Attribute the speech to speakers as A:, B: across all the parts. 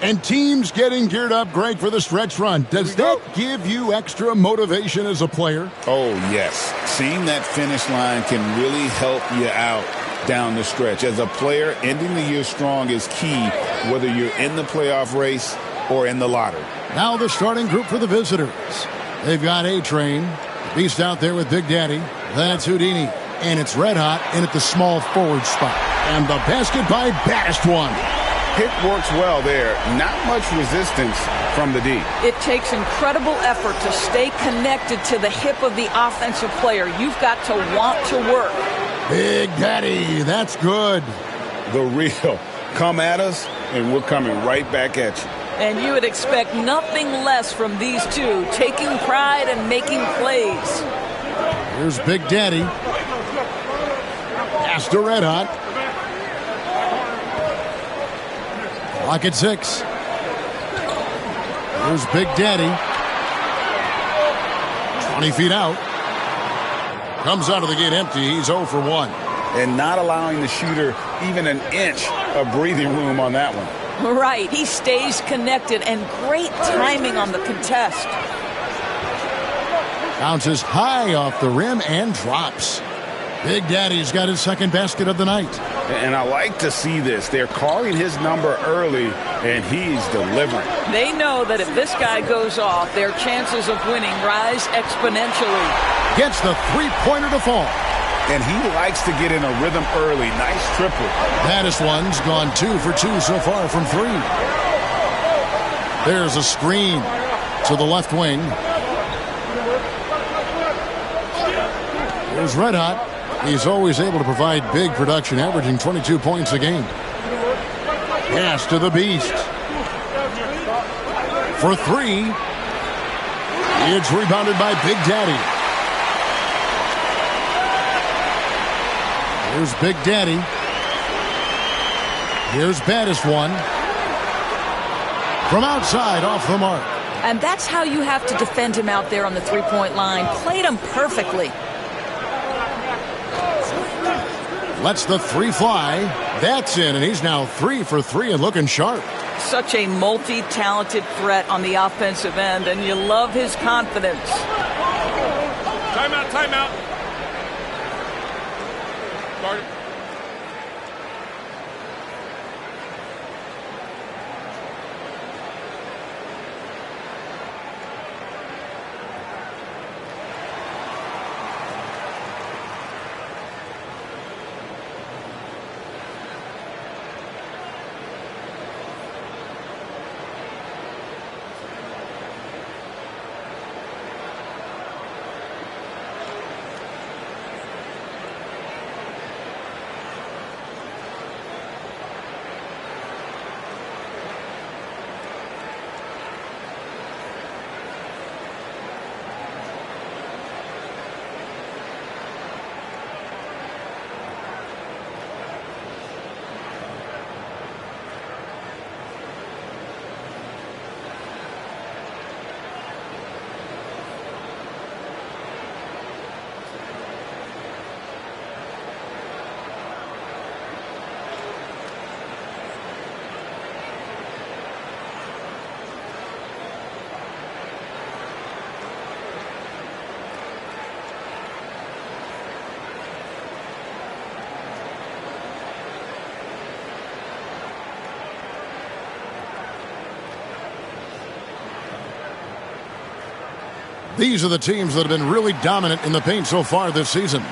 A: And teams getting geared up, Greg, for the stretch run. Does that give you extra motivation as a player?
B: Oh, yes. Seeing that finish line can really help you out down the stretch. As a player, ending the year strong is key, whether you're in the playoff race or in the lottery.
A: Now the starting group for the visitors. They've got A-Train, Beast out there with Big Daddy. Then it's Houdini, and it's Red Hot in at the small forward spot. And the basket by Baddest One.
B: Hit works well there. Not much resistance from the D.
C: It takes incredible effort to stay connected to the hip of the offensive player. You've got to want to work.
A: Big Daddy, that's good.
B: The real. Come at us, and we're coming right back at you.
C: And you would expect nothing less from these two, taking pride and making plays.
A: Here's Big Daddy. Pass to Red Hot. Clock at 6. Here's Big Daddy. 20 feet out. Comes out of the gate empty. He's 0 for 1.
B: And not allowing the shooter even an inch of breathing room on that one.
C: Right. He stays connected, and great timing on the contest.
A: Bounces high off the rim and drops. Big Daddy's got his second basket of the night.
B: And I like to see this. They're calling his number early, and he's delivering.
C: They know that if this guy goes off, their chances of winning rise exponentially.
A: Gets the three-pointer to fall.
B: And he likes to get in a rhythm early. Nice triple.
A: Baddest One's gone 2 for 2 so far from 3. There's a screen to the left wing. Here's Red Hot. He's always able to provide big production, averaging 22 points a game. Pass to the Beast. For 3. It's rebounded by Big Daddy. Here's Big Daddy. Here's Baddest One. From outside, off the mark.
C: And that's how you have to defend him out there on the three-point line. Played him perfectly.
A: Lets the 3 fly. That's in, and he's now 3 for 3 and looking sharp.
C: Such a multi-talented threat on the offensive end, and you love his confidence.
D: Timeout, timeout. Guard it.
A: These are the teams that have been really dominant in the paint so far this season.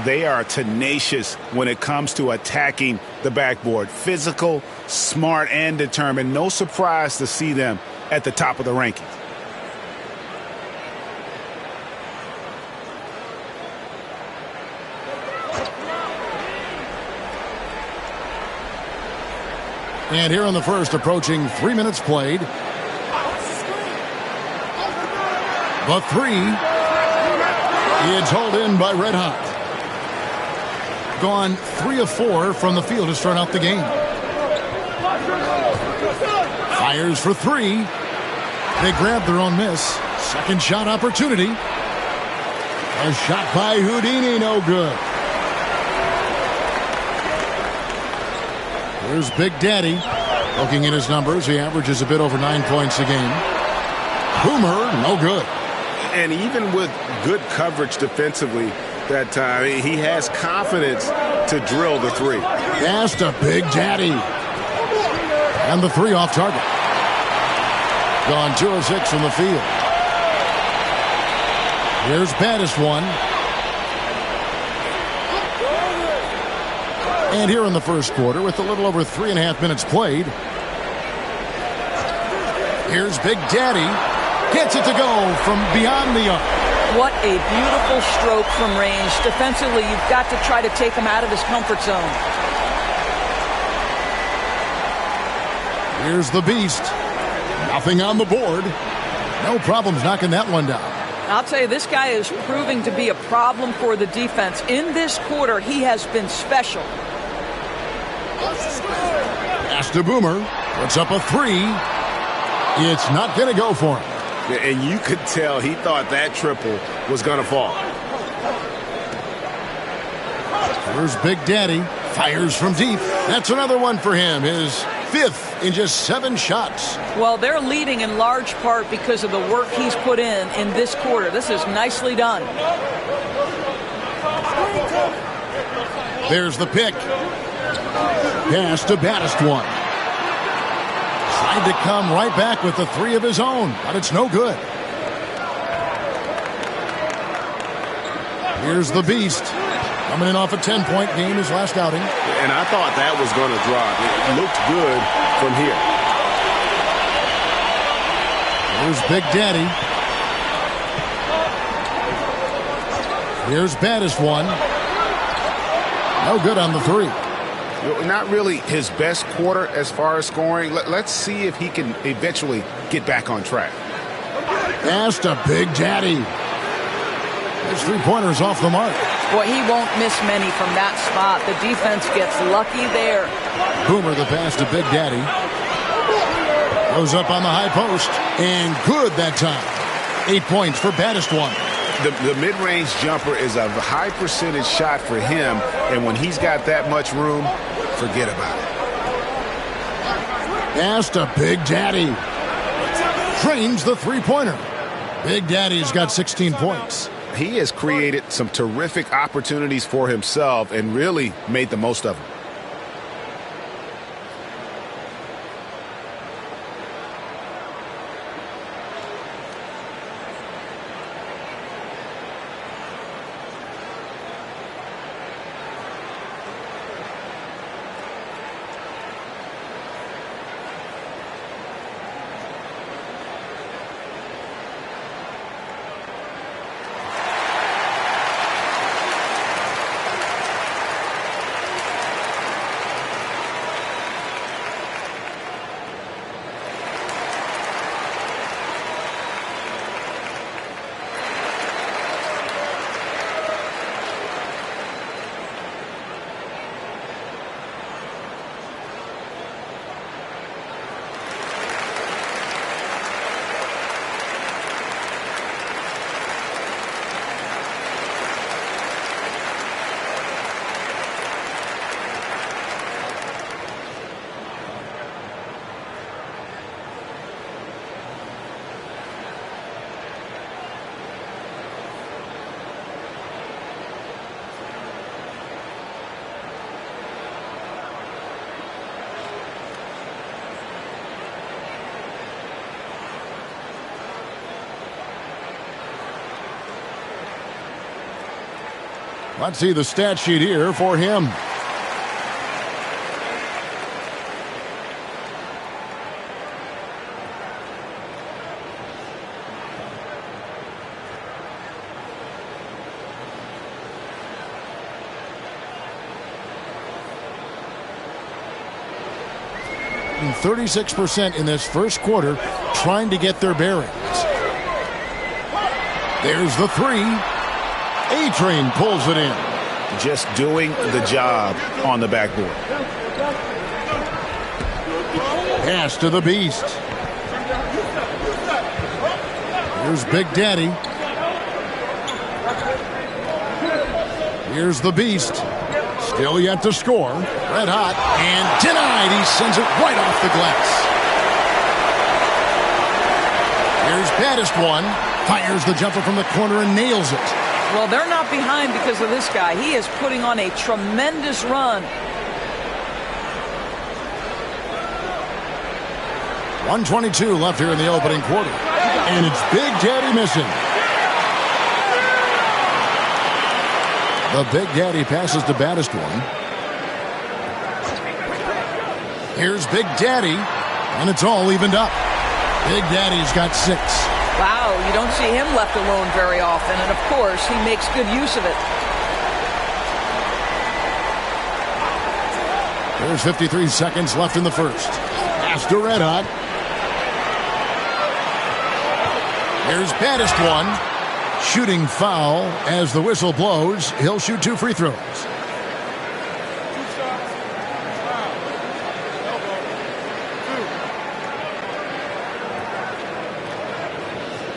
B: They are tenacious when it comes to attacking the backboard. Physical, smart, and determined. No surprise to see them at the top of the rankings.
A: And here in the first, approaching 3 minutes played. The 3. It's hauled in by Red Hot. Gone 3 of 4 from the field to start out the game. Fires for 3. They grab their own miss. Second shot opportunity. A shot by Houdini, no good. Here's Big Daddy. Looking at his numbers, he averages a bit over 9 points a game. Boomer, no good.
E: And even with good coverage defensively that time, he has confidence to drill the three.
A: Pass to Big Daddy. And the three off target. Gone 2 of 6 from the field. Here's baddest one. And here in the first quarter, with a little over 3.5 minutes played, here's Big Daddy. Gets it to go from beyond the arc.
C: What a beautiful stroke from range. Defensively, you've got to try to take him out of his comfort zone.
A: Here's the beast. Nothing on the board. No problems knocking that one down.
C: I'll tell you, this guy is proving to be a problem for the defense. In this quarter, he has been special.
A: Pass to Boomer. Puts up a three. It's not going to go for him.
E: And you could tell he thought that triple was going to fall.
A: Here's Big Daddy. Fires from deep. That's another one for him. His 5th in just 7 shots.
C: Well, they're leading in large part because of the work he's put in this quarter. This is nicely done.
A: There's the pick. Pass to baddest one. Tried to come right back with the 3 of his own, but it's no good. Here's the beast. Coming in off a 10-point game his last outing.
E: And I thought that was going to drop. It looked good from here.
A: Here's Big Daddy. Here's baddest one. No good on the 3.
E: Not really his best quarter as far as scoring. Let's see if he can eventually get back on track.
A: Pass to Big Daddy. His 3-pointers off the mark.
C: Boy, he won't miss many from that spot. The defense gets lucky there.
A: Boomer, the pass to Big Daddy. Goes up on the high post. And good that time. 8 points for baddest one.
E: The mid-range jumper is a high percentage shot for him, and when he's got that much room, forget about it.
A: Pass to Big Daddy. Trains the 3-pointer. Big Daddy's got 16 points.
E: He has created some terrific opportunities for himself and really made the most of them.
A: Let's see the stat sheet here for him. And 36% in this first quarter trying to get their bearings. There's the 3. A-Train pulls it in.
E: Just doing the job on the backboard.
A: Pass to the beast. Here's Big Daddy. Here's the beast. Still yet to score. Red hot. And denied. He sends it right off the glass. Here's baddest one. Fires the jumper from the corner and nails it.
C: Well, they're not behind because of this guy. He is putting on a tremendous run.
A: 1:22 left here in the opening quarter. And it's Big Daddy missing. The Big Daddy passes to baddest one. Here's Big Daddy. And it's all evened up. Big Daddy's got 6.
C: Wow, you don't see him left alone very often. And, of course, he makes good use of it.
A: There's 53 seconds left in the first. Pass to Red Hot. Here's baddest one. Shooting foul as the whistle blows. He'll shoot 2 free throws.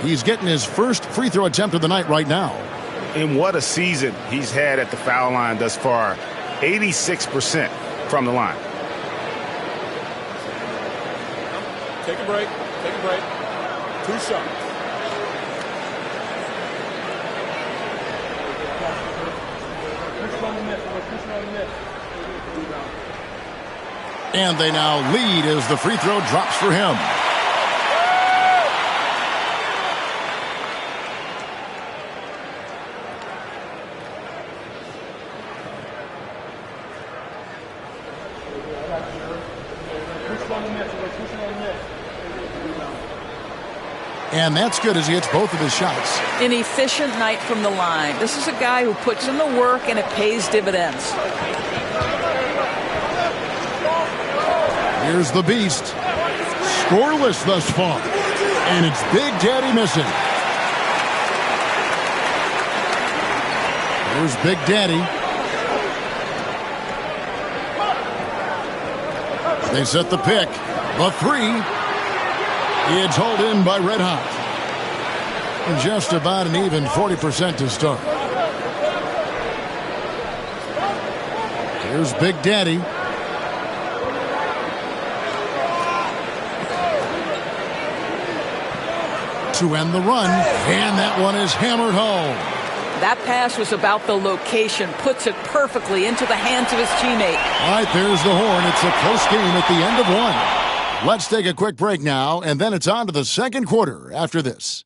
A: He's getting his first free throw attempt of the night right now.
E: And what a season he's had at the foul line thus far. 86% from the line.
D: Take a break. Take a break. 2 shots.
A: And they now lead as the free throw drops for him. And that's good as he hits both of his shots.
C: An efficient night from the line. This is a guy who puts in the work and it pays dividends.
A: Here's the beast. Scoreless thus far. And it's Big Daddy missing. Here's Big Daddy. They set the pick. The 3. It's hauled in by Red Hot. Just about an even 40% to start. Here's Big Daddy. To end the run, and that one is hammered home.
C: That pass was about the location, puts it perfectly into the hands of his teammate.
A: All right, there's the horn. It's a close game at the end of 1. Let's take a quick break now, and then it's on to the second quarter after this.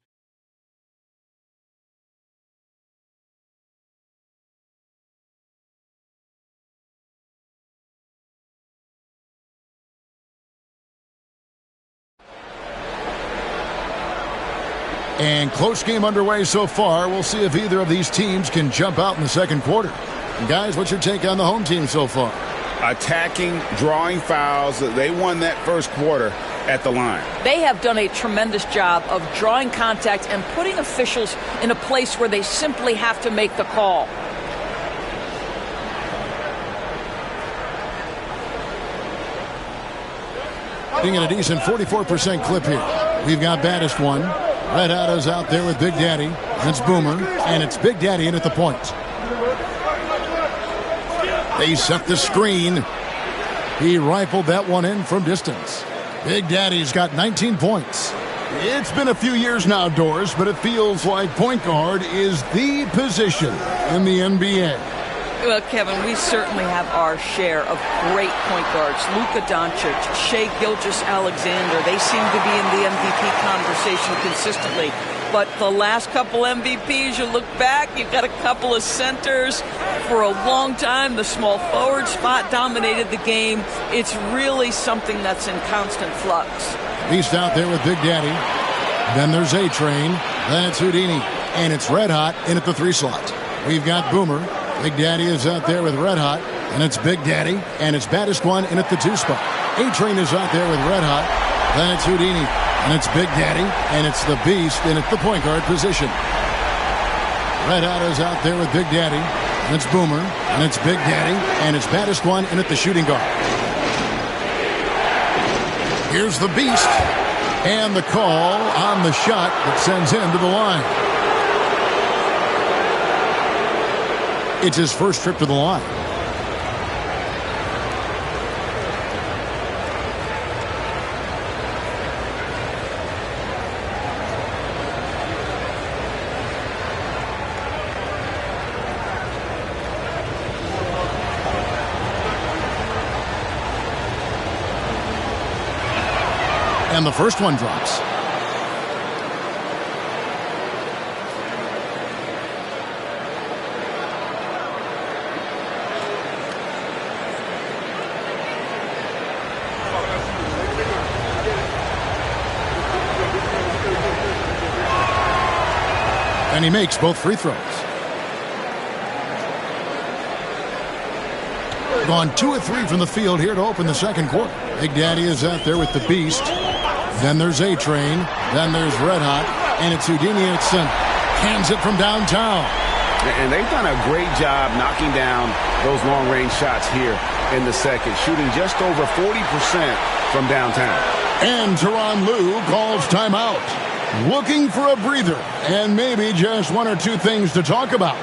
A: And close game underway so far. We'll see if either of these teams can jump out in the second quarter. And guys, what's your take on the home team so far?
B: Attacking, drawing fouls. They won that first quarter at the line.
C: They have done a tremendous job of drawing contact and putting officials in a place where they simply have to make the call.
A: Being at a decent 44% clip here. We've got baddest one. Red Hot is out there with Big Daddy. And it's Boomer. And it's Big Daddy in at the point. They set the screen. He rifled that one in from distance. Big Daddy's got 19 points. It's been a few years now, Doris, but it feels like point guard is the position in the NBA.
C: Well, Kevin, we certainly have our share of great point guards. Luka Doncic, Shai Gilgeous-Alexander, they seem to be in the MVP conversation consistently. But the last couple MVPs, you look back, you've got a couple of centers. For a long time, the small forward spot dominated the game. It's really something that's in constant flux.
A: Beast out there with Big Daddy. Then there's A-Train. Then it's Houdini. And it's Red Hot in at the 3 slot. We've got Boomer. Big Daddy is out there with Red Hot. And it's Big Daddy. And it's baddest one in at the 2 spot. A-Train is out there with Red Hot. Then it's Houdini. And it's Big Daddy. And it's the Beast in at the point guard position. Red Hot is out there with Big Daddy. And it's Boomer. And it's Big Daddy. And it's baddest one in at the shooting guard. Here's the Beast. And the call on the shot that sends him to the line. It's his first trip to the line. And the first one drops. And he makes both free throws. Gone 2 of 3 from the field here to open the second quarter. Big Daddy is out there with the Beast. Then there's A-Train. Then there's Red Hot. And it's Houdini at center. Cans it from downtown.
E: And they've done a great job knocking down those long-range shots here in the second, shooting just over 40% from downtown.
A: And Tyronn Lue calls timeout. Looking for a breather and maybe just 1 or 2 things to talk about.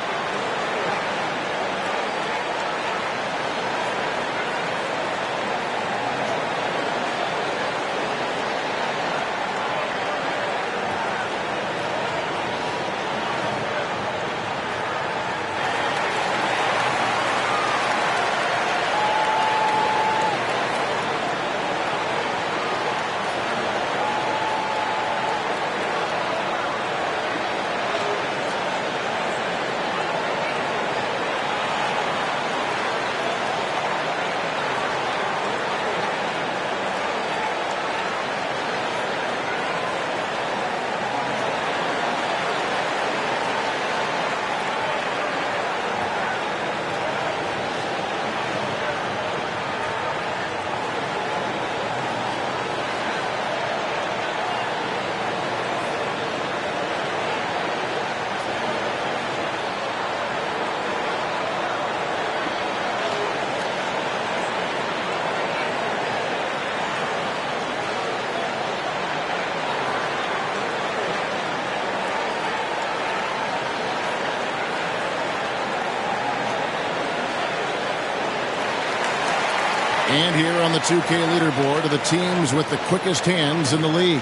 A: And here on the 2K leaderboard are the teams with the quickest hands in the league.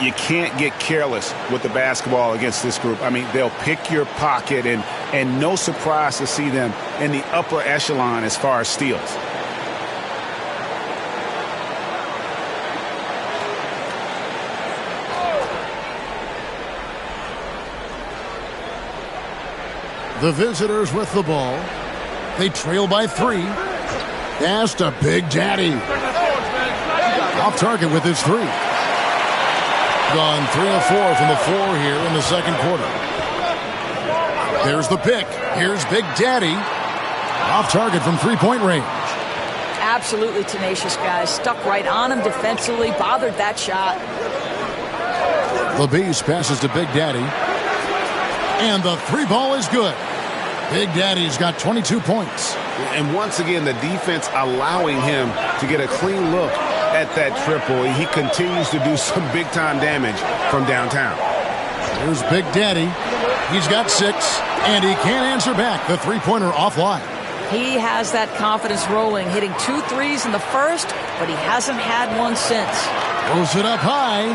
E: You can't get careless with the basketball against this group. I mean, they'll pick your pocket, and no surprise to see them in the upper echelon as far as steals.
A: The visitors with the ball. They trail by 3. Pass to Big Daddy. Off target with his 3. Gone 3 of 4 from the floor here in the second quarter. There's the pick. Here's Big Daddy. Off target from 3-point range.
C: Absolutely tenacious, guys. Stuck right on him defensively. Bothered that shot.
A: The Beast passes to Big Daddy. And the 3 ball is good. Big Daddy's got 22 points.
E: And once again, the defense allowing him to get a clean look at that triple. He continues to do some big-time damage from downtown.
A: Here's Big Daddy. He's got 6, and he can't answer back. The three-pointer offline.
C: He has that confidence rolling, hitting 2 threes in the first, but he hasn't had one since.
A: Throws it up high.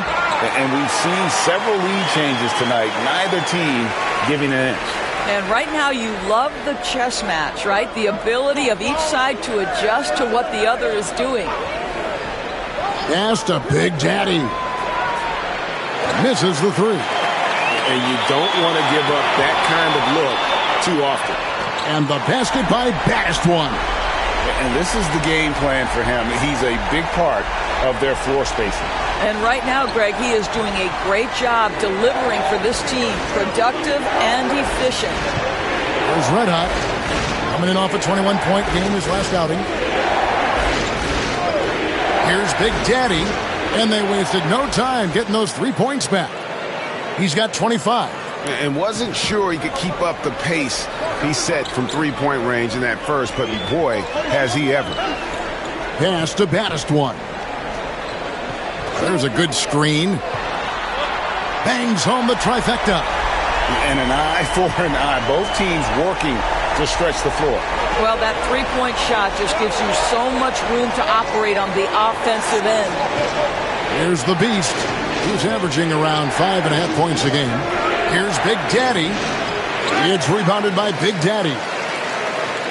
B: And we've seen several lead changes tonight. Neither team giving an inch.
C: And right now you love the chess match, right? The ability of each side to adjust to what the other is doing.
A: Pass to Big Daddy. Misses the 3.
E: And you don't want to give up that kind of look too often.
A: And the basket by Baddest One.
B: And this is the game plan for him. He's a big part of their floor spacing.
C: And right now, Greg, he is doing a great job delivering for this team. Productive and efficient.
A: There's Red Hot. Coming in off a 21-point game his last outing. Here's Big Daddy. And they wasted no time getting those 3 points back. He's got 25.
E: And wasn't sure he could keep up the pace he set from 3-point range in that first, but boy, has he ever.
A: Pass to Baddest One. There's a good screen. Bangs home the trifecta.
B: And an eye for an eye. Both teams working to stretch the floor.
C: Well, that 3-point shot just gives you so much room to operate on the offensive end.
A: Here's the Beast. He's averaging around 5.5 points a game. Here's Big Daddy. It's rebounded by Big Daddy.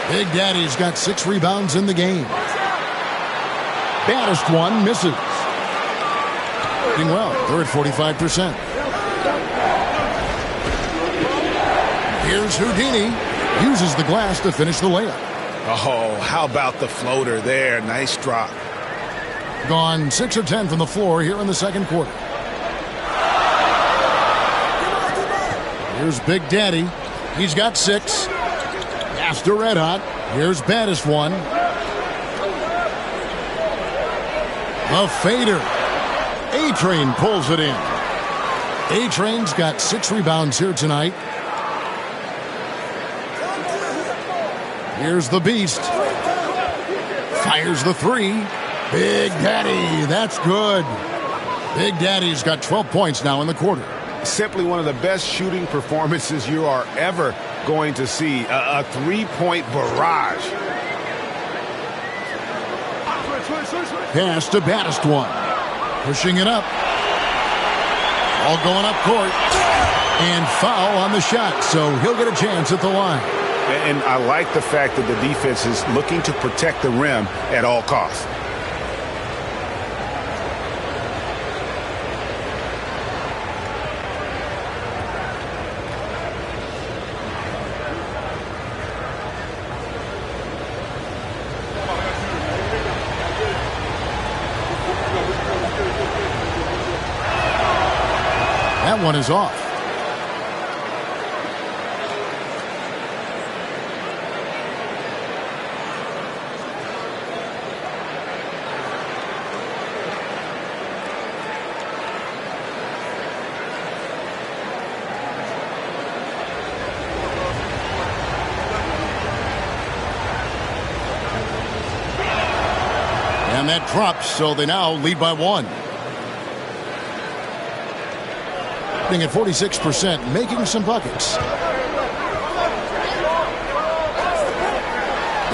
A: Big Daddy's got 6 rebounds in the game. Baddest One misses. Doing well. They're at 45%. Here's Houdini. Uses the glass to finish the layup.
E: Oh, how about the floater there? Nice drop.
A: Gone 6 of 10 from the floor here in the second quarter. Here's Big Daddy. He's got 6. Pass to Red Hot. Here's baddest one. The fader. A-Train pulls it in. A-Train's got 6 rebounds here tonight. Here's the Beast. Fires the 3. Big Daddy. That's good. Big Daddy's got 12 points now in the quarter.
E: Simply one of the best shooting performances you are ever going to see. A three-point barrage.
A: Pass to baddest one. Pushing it up. All going up court. And foul on the shot, so he'll get a chance at the line.
E: And I like the fact that the defense is looking to protect the rim at all costs.
A: That one is off. And that drops, so they now lead by 1. At 46%, making some buckets.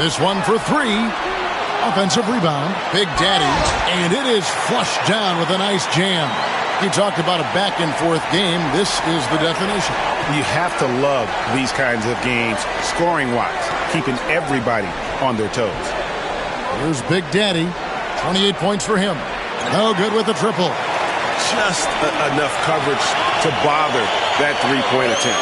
A: This one for 3. Offensive rebound. Big Daddy. And it is flushed down with a nice jam. You talked about a back-and-forth game. This is the definition.
E: You have to love these kinds of games, scoring-wise, keeping everybody on their toes.
A: Here's Big Daddy. 28 points for him. No good with the triple.
E: Just enough coverage to bother that three-point attempt.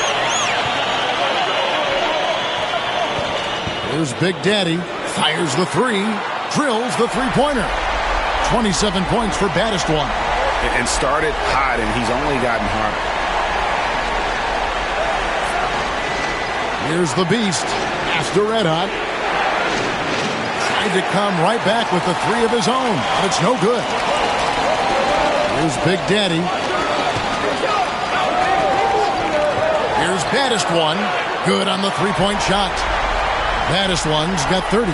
A: Here's Big Daddy. Fires the 3. Drills the three-pointer. 27 points for baddest one.
E: And started hot, and he's only gotten harder.
A: Here's the Beast. Pass to Red Hot. Tried to come right back with the 3 of his own, but it's no good. Here's Big Daddy. Here's baddest one. Good on the three-point shot. Baddest one's got 30.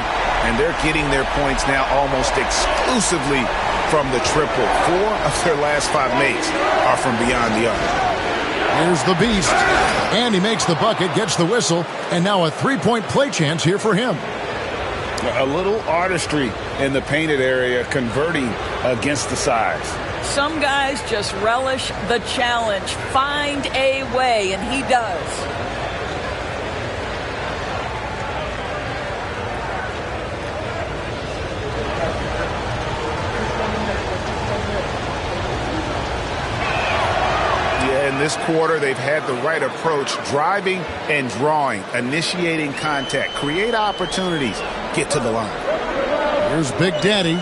E: And they're getting their points now almost exclusively from the triple. 4 of their last 5 makes are from beyond the arc.
A: Here's the Beast. And he makes the bucket, gets the whistle, and now a three-point play chance here for him.
E: A little artistry in the painted area, converting against the size.
C: Some guys just relish the challenge. Find a way, and he does.
E: Yeah, in this quarter, they've had the right approach, driving and drawing, initiating contact, create opportunities, get to the line.
A: Here's Big Daddy.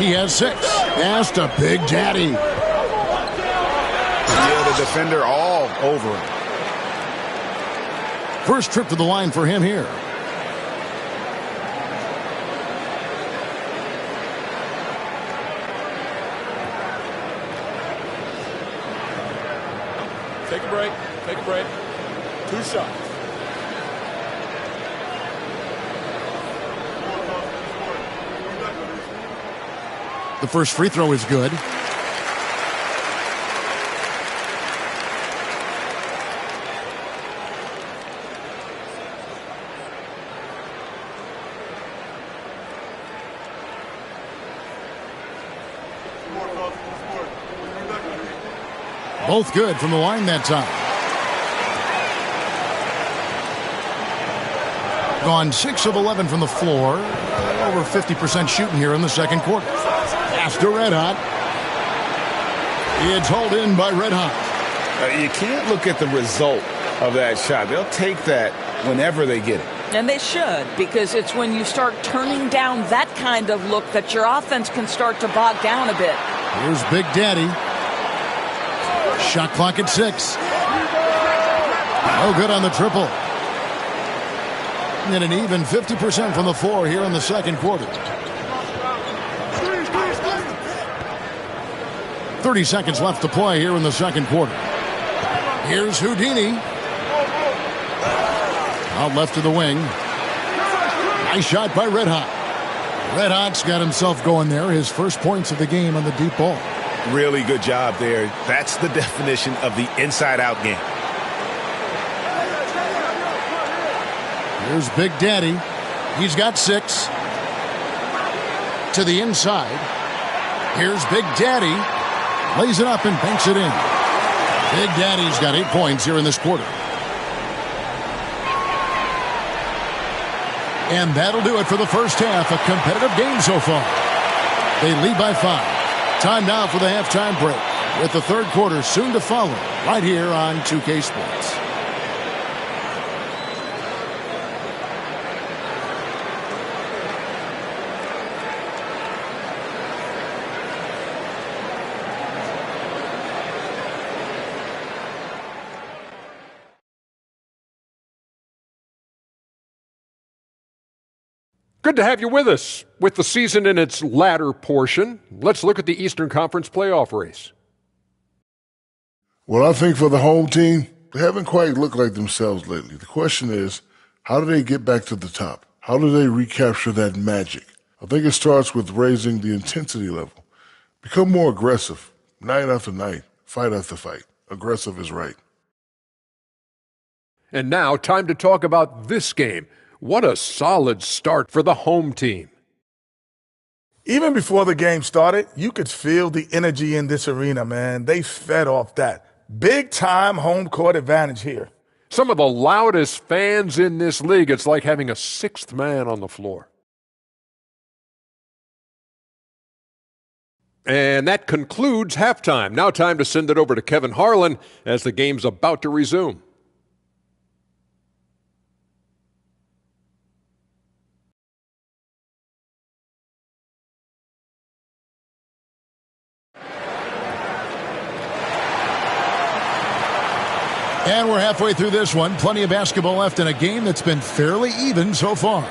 A: He has 6. Pass to Big Daddy.
E: Yeah, the defender all over him.
A: First trip to the line for him here.
D: Take a break. Take a break. 2 shots.
A: The first free throw is good. Both good from the line that time. Gone 6 of 11 from the floor. Over 50% shooting here in the second quarter. Pass to Red Hot. It's hauled in by Red Hot.
B: You can't look at the result of that shot. They'll take that whenever they get it.
C: And they should, because it's when you start turning down that kind of look that your offense can start to bog down a bit.
A: Here's Big Daddy. Shot clock at 6. No good on the triple. And an even 50% from the floor here in the second quarter. 30 seconds left to play here in the second quarter. Here's Houdini. Out left to the wing. Nice shot by Red Hot. Red Hot's got himself going there. His first points of the game on the deep ball.
E: Really good job there. That's the definition of the inside-out game.
A: Here's Big Daddy. He's got 6. To the inside. Here's Big Daddy. Lays it up and banks it in. Big Daddy's got 8 points here in this quarter. And that'll do it for the first half. A competitive game so far. They lead by 5. Time now for the halftime break, with the third quarter soon to follow right here on 2K Sports.
F: Good to have you with us. With the season in its latter portion, let's look at the Eastern Conference playoff race.
G: Well, I think for the home team, they haven't quite looked like themselves lately. The question is, how do they get back to the top? How do they recapture that magic? I think it starts with raising the intensity level. Become more aggressive, night after night, fight after fight. Aggressive is right.
F: And now, time to talk about this game. What a solid start for the home team.
H: Even before the game started, you could feel the energy in this arena, man. They fed off that. Big-time home court advantage here.
F: Some of the loudest fans in this league. It's like having a sixth man on the floor. And that concludes halftime. Now time to send it over to Kevin Harlan as the game's about to resume.
A: And we're halfway through this one. Plenty of basketball left in a game that's been fairly even so far.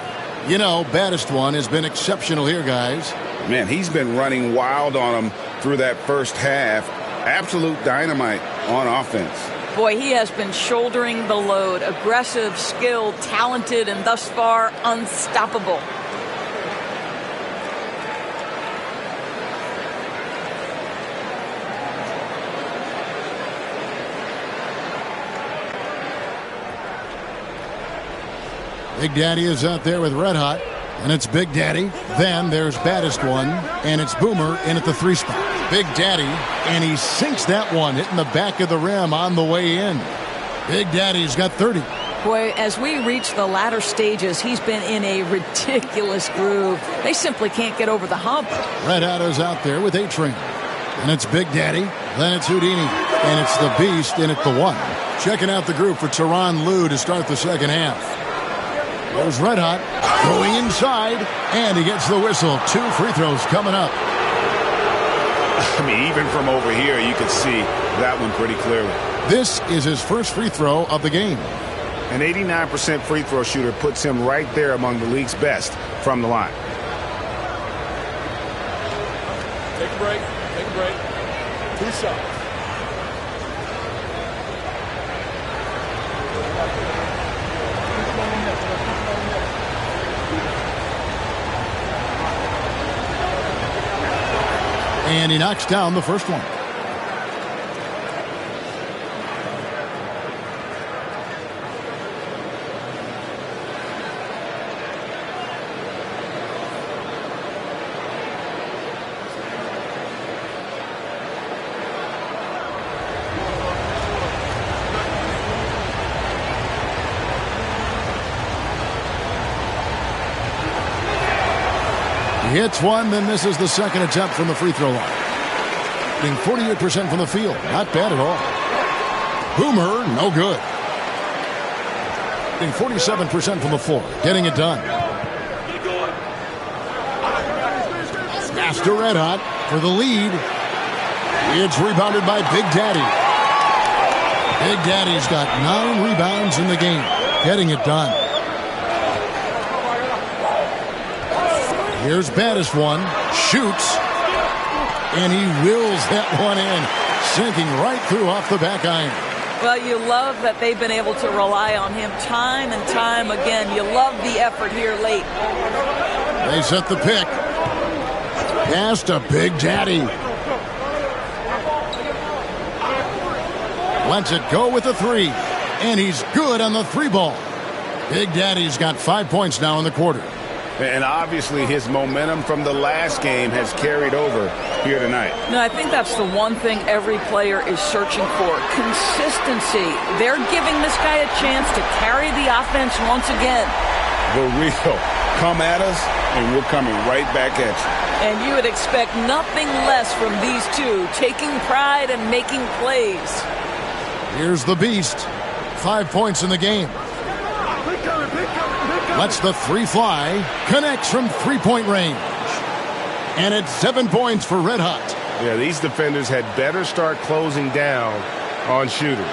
A: You know, baddest one has been exceptional here, guys.
B: Man, he's been running wild on them through that first half. Absolute dynamite on offense.
C: Boy, he has been shouldering the load. Aggressive, skilled, talented, and thus far unstoppable.
A: Big Daddy is out there with Red Hot, and it's Big Daddy. Then there's baddest one, and it's Boomer in at the 3 spot. Big Daddy, and he sinks that one, hitting the back of the rim on the way in. Big Daddy's got 30.
C: Boy, as we reach the latter stages, he's been in a ridiculous groove. They simply can't get over the hump.
A: Red Hot is out there with A-Train. And it's Big Daddy, then it's Houdini, and it's the Beast in at the 1. Checking out the group for Tyronn Lue to start the second half. There's Red Hot going inside, and he gets the whistle. 2 free throws coming up.
E: I mean, even from over here, you can see that one pretty clearly.
A: This is his first free throw of the game.
E: An 89% free throw shooter puts him right there among the league's best from the line.
D: Take a break. Take a break. 2 shots.
A: And he knocks down the first one. He hits one, then misses the second attempt from the free throw line. Getting 48% from the field. Not bad at all. Boomer, no good. Getting 47% from the floor. Getting it done. Master Red Hot for the lead. It's rebounded by Big Daddy. Big Daddy's got 9 rebounds in the game. Getting it done. Here's Baddest One. Shoots. And he wills that one in. Sinking right through off the back iron.
C: Well, you love that they've been able to rely on him time and time again. You love the effort here late.
A: They set the pick. Pass to Big Daddy. Lets it go with the 3. And he's good on the 3 ball. Big Daddy's got 5 points now in the quarter.
E: And obviously his momentum from the last game has carried over here tonight.
C: No, I think that's the one thing every player is searching for. Consistency. They're giving this guy a chance to carry the offense once again.
B: The real come at us, and we're coming right back at you.
C: And you would expect nothing less from these two, taking pride and making plays.
A: Here's the Beast. 5 points in the game. Lets the 3 fly. Connects from 3-point range. And it's 7 points for Red Hot.
E: Yeah, these defenders had better start closing down on shooters.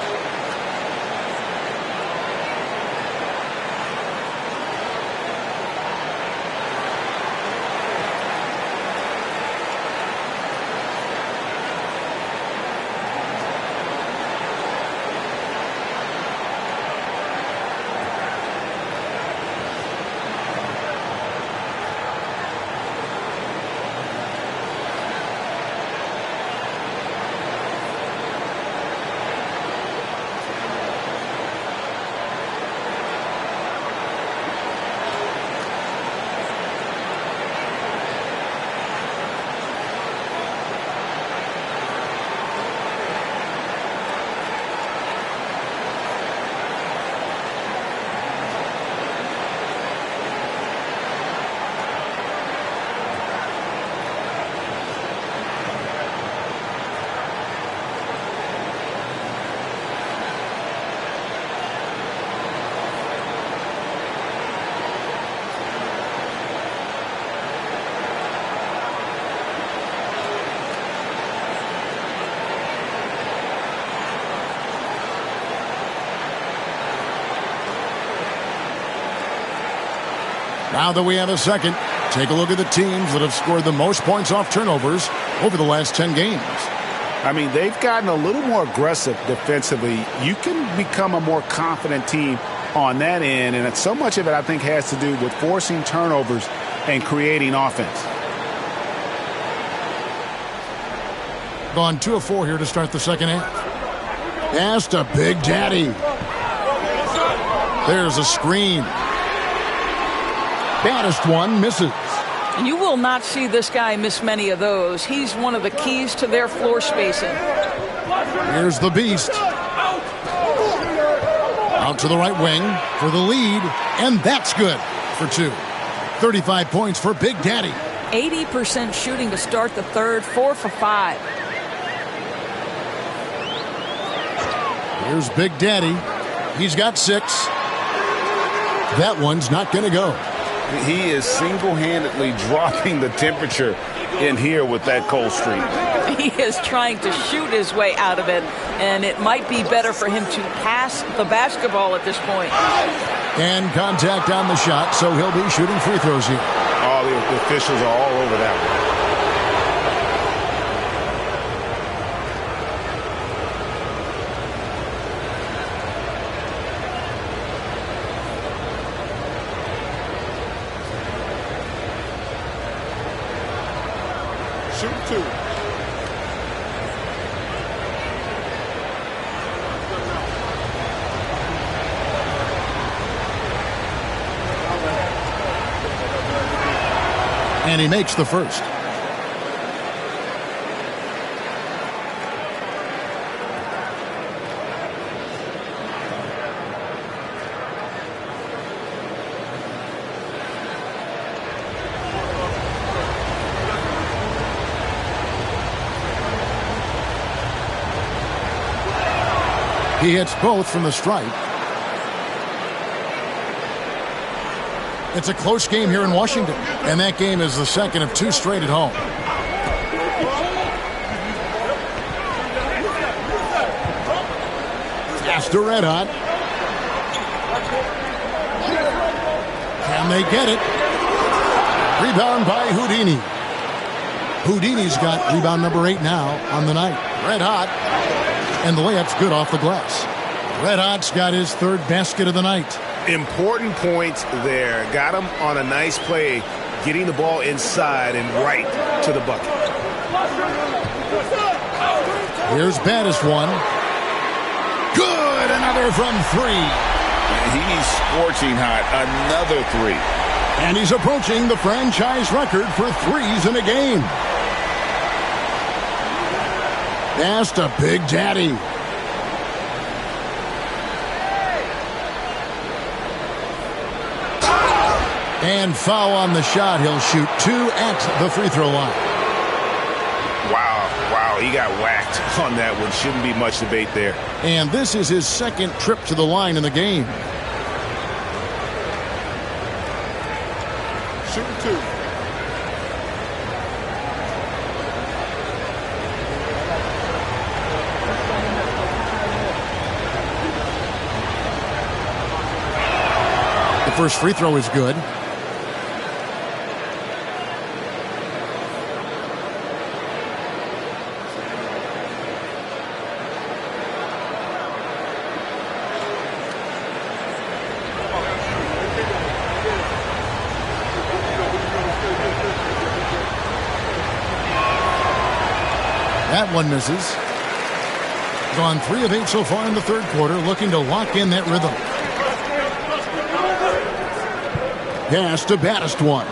A: Now that we have a second, take a look at the teams that have scored the most points off turnovers over the last 10 games.
E: I mean, they've gotten a little more aggressive defensively. You can become a more confident team on that end, and so much of it, I think, has to do with forcing turnovers and creating offense.
A: Gone 2 of 4 here to start the second half. Pass to Big Daddy. There's a screen. Baddest One misses.
C: And you will not see this guy miss many of those. He's one of the keys to their floor spacing.
A: Here's the Beast. Out to the right wing for the lead, and that's good for 2. 35 points for Big Daddy.
C: 80% shooting to start the third, 4 for 5.
A: Here's Big Daddy. He's got 6. That one's not going to go.
B: He is single-handedly dropping the temperature in here with that cold streak.
C: He is trying to shoot his way out of it, and it might be better for him to pass the basketball at this point.
A: And contact on the shot, so he'll be shooting free throws here.
E: All the officials are all over that one.
D: Shoot 2.
A: And he makes the first. He hits both from the stripe. It's a close game here in Washington, and that game is the second of 2 straight at home. Pass to Red Hot. Can they get it? Rebound by Houdini. Houdini's got rebound number 8 now on the night. Red Hot. And the layup's good off the glass. Red Hot's got his 3rd basket of the night.
E: Important points there. Got him on a nice play, getting the ball inside and right to the bucket.
A: Here's Baddest one. Good! Another from 3.
B: And he's scorching hot. Another 3.
A: And he's approaching the franchise record for 3s in a game. Pass to Big Daddy. And foul on the shot. He'll shoot 2 at the free throw line.
E: Wow, he got whacked on that one. Shouldn't be much debate there.
A: And this is his 2nd trip to the line in the game.
D: Shooting 2.
A: The first free throw is good. That one misses. Gone 3 of 8 so far in the 3rd quarter, looking to lock in that rhythm. Pass to Baddest one.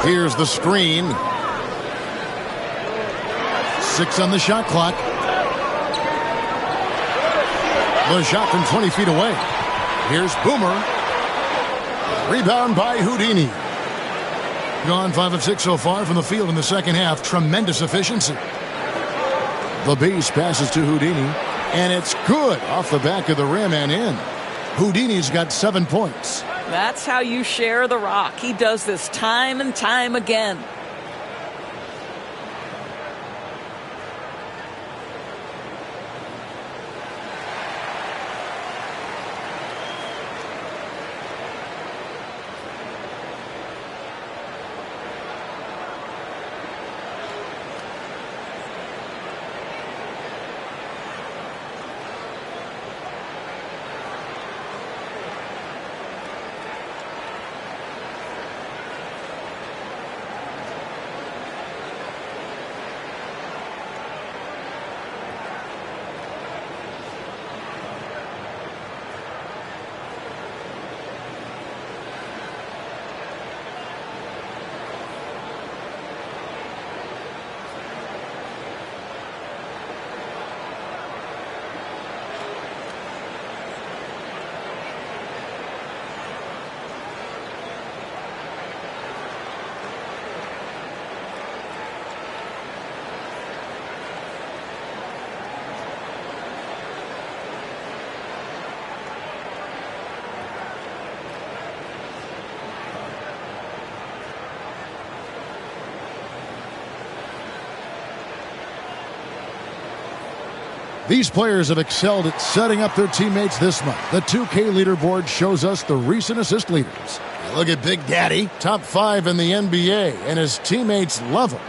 A: Here's the screen. 6 on the shot clock. The shot from 20 feet away. Here's Boomer. Rebound by Houdini. Gone 5 of 6 so far from the field in the 2nd half. Tremendous efficiency. The base passes to Houdini, and it's good off the back of the rim and in. Houdini's got 7 points.
C: That's how you share the rock. He does this time and time again.
A: These players have excelled at setting up their teammates this month. The 2K leaderboard shows us the recent assist leaders. Look at Big Daddy, top 5 in the NBA, and his teammates love him.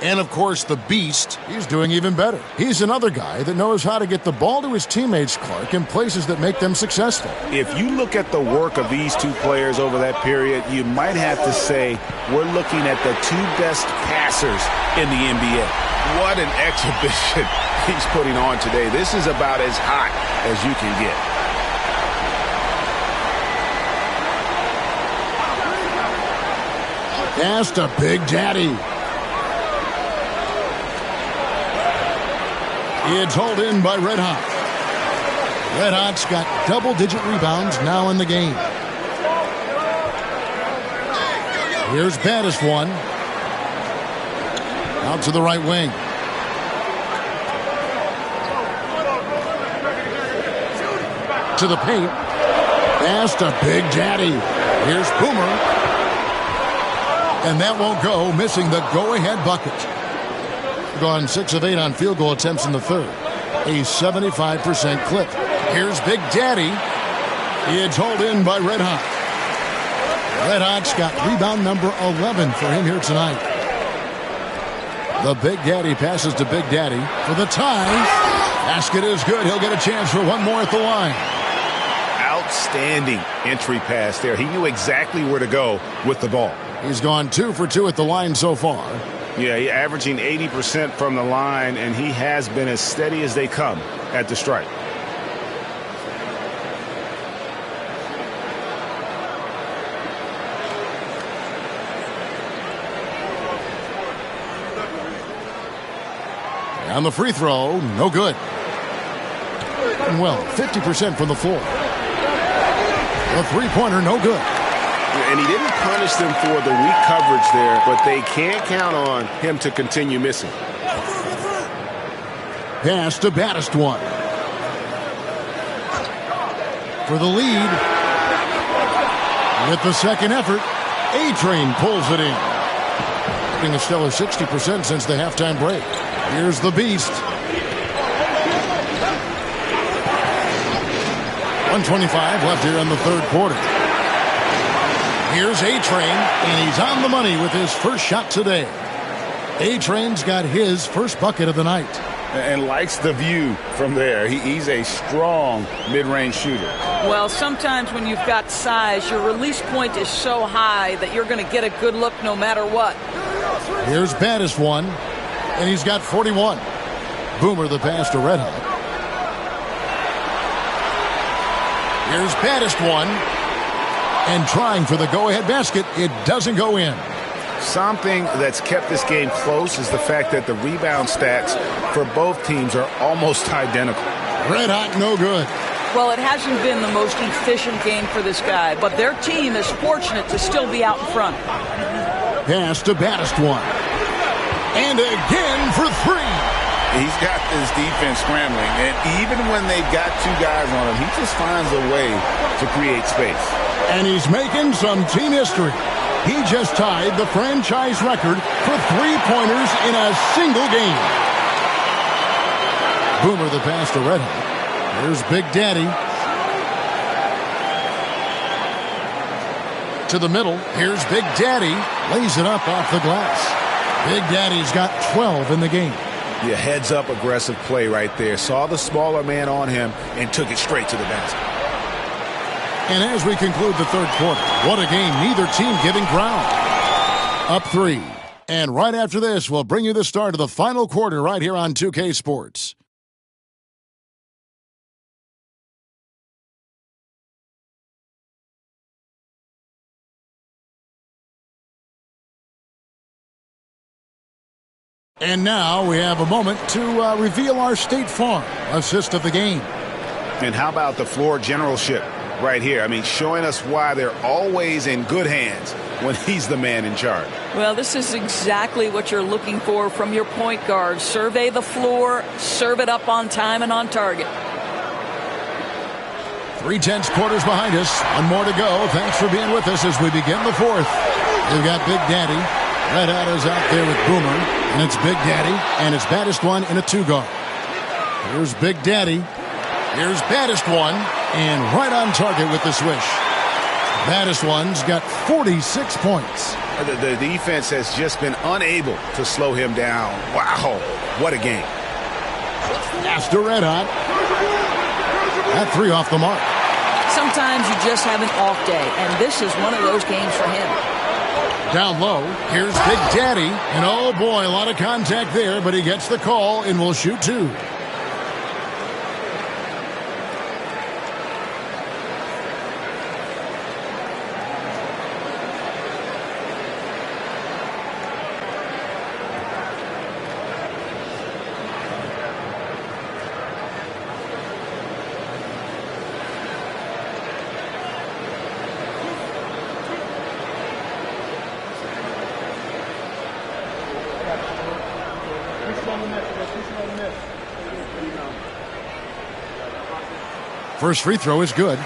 A: And, of course, the Beast, he's doing even better. He's another guy that knows how to get the ball to his teammates, Clark, in places that make them successful.
E: If you look at the work of these 2 players over that period, you might have to say we're looking at the 2 best passers in the NBA.
B: What an exhibition he's putting on today. This is about as hot as you can get.
A: Pass to Big Daddy. It's hauled in by Red Hot. Red Hot's got double-digit rebounds now in the game. Here's Baddest one. Out to the right wing. To the paint. Pass to Big Daddy. Here's Boomer. And that won't go, missing the go-ahead bucket. Gone 6 of 8 on field goal attempts in the third. A 75% clip. Here's Big Daddy. It's hauled in by Red Hot. Red Hot's got rebound number 11 for him here tonight. The Big Daddy passes to Big Daddy for the tie. Basket is good. He'll get a chance for one more at the line.
E: Outstanding entry pass there. He knew exactly where to go with the ball.
A: He's gone 2 for 2 at the line so far.
E: Yeah, he's averaging 80% from the line, and he has been as steady as they come at the stripe.
A: On the free throw, no good. Well, 50% from the floor. The three-pointer, no good.
E: And he didn't punish them for the weak coverage there, but they can't count on him to continue missing.
A: Pass to Baddest one. For the lead. With the second effort, A-Train pulls it in. Getting a stellar 60% since the halftime break. Here's the Beast. 1:25 left here in the third quarter. Here's A-Train, and he's on the money with his first shot today. A-Train's got his first bucket of the night.
B: And likes the view from there. He's a strong mid-range shooter.
C: Well, sometimes when you've got size, your release point is so high that you're going to get a good look no matter what.
A: Here's Baddest one, and he's got 41. Boomer the pass to Red Hot. Here's Baddest one. And trying for the go-ahead basket, it doesn't go in.
E: Something that's kept this game close is the fact that the rebound stats for both teams are almost identical.
A: Red Hot, no good.
C: Well, it hasn't been the most efficient game for this guy, but their team is fortunate to still be out in front.
A: Pass to Baddest one. And again for 3.
B: He's got this defense scrambling, and even when they've got 2 guys on him, he just finds a way to create space.
A: And he's making some team history. He just tied the franchise record for three-pointers in a single game. Boomer the pass to Red Hot. Here's Big Daddy. To the middle. Here's Big Daddy. Lays it up off the glass. Big Daddy's got 12 in the game.
E: Yeah, heads-up aggressive play right there. Saw the smaller man on him and took it straight to the basket.
A: And as we conclude the third quarter, what a game, neither team giving ground. Up 3. And right after this, we'll bring you the start of the final quarter right here on 2K Sports. And now we have a moment to reveal our State Farm assist of the game.
E: And how about the floor generalship right here? I mean, showing us why they're always in good hands when he's the man in charge.
C: Well, this is exactly what you're looking for from your point guard. Survey the floor, serve it up on time and on target.
A: 3/10 quarters behind us. One more to go. Thanks for being with us as we begin the fourth. We've got Big Daddy. Red Hot is out there with Boomer. And it's Big Daddy. And it's Baddest one in a 2-guard. Here's Big Daddy. Here's Baddest one. And right on target with the swish. Baddest one's got 46 points.
E: The defense has just been unable to slow him down. Wow, what a game.
A: After Red Hot. That 3 off the mark.
C: Sometimes you just have an off day, and this is one of those games for him.
A: Down low, here's Big Daddy. And oh boy, a lot of contact there, but he gets the call and will shoot 2. First free throw is good.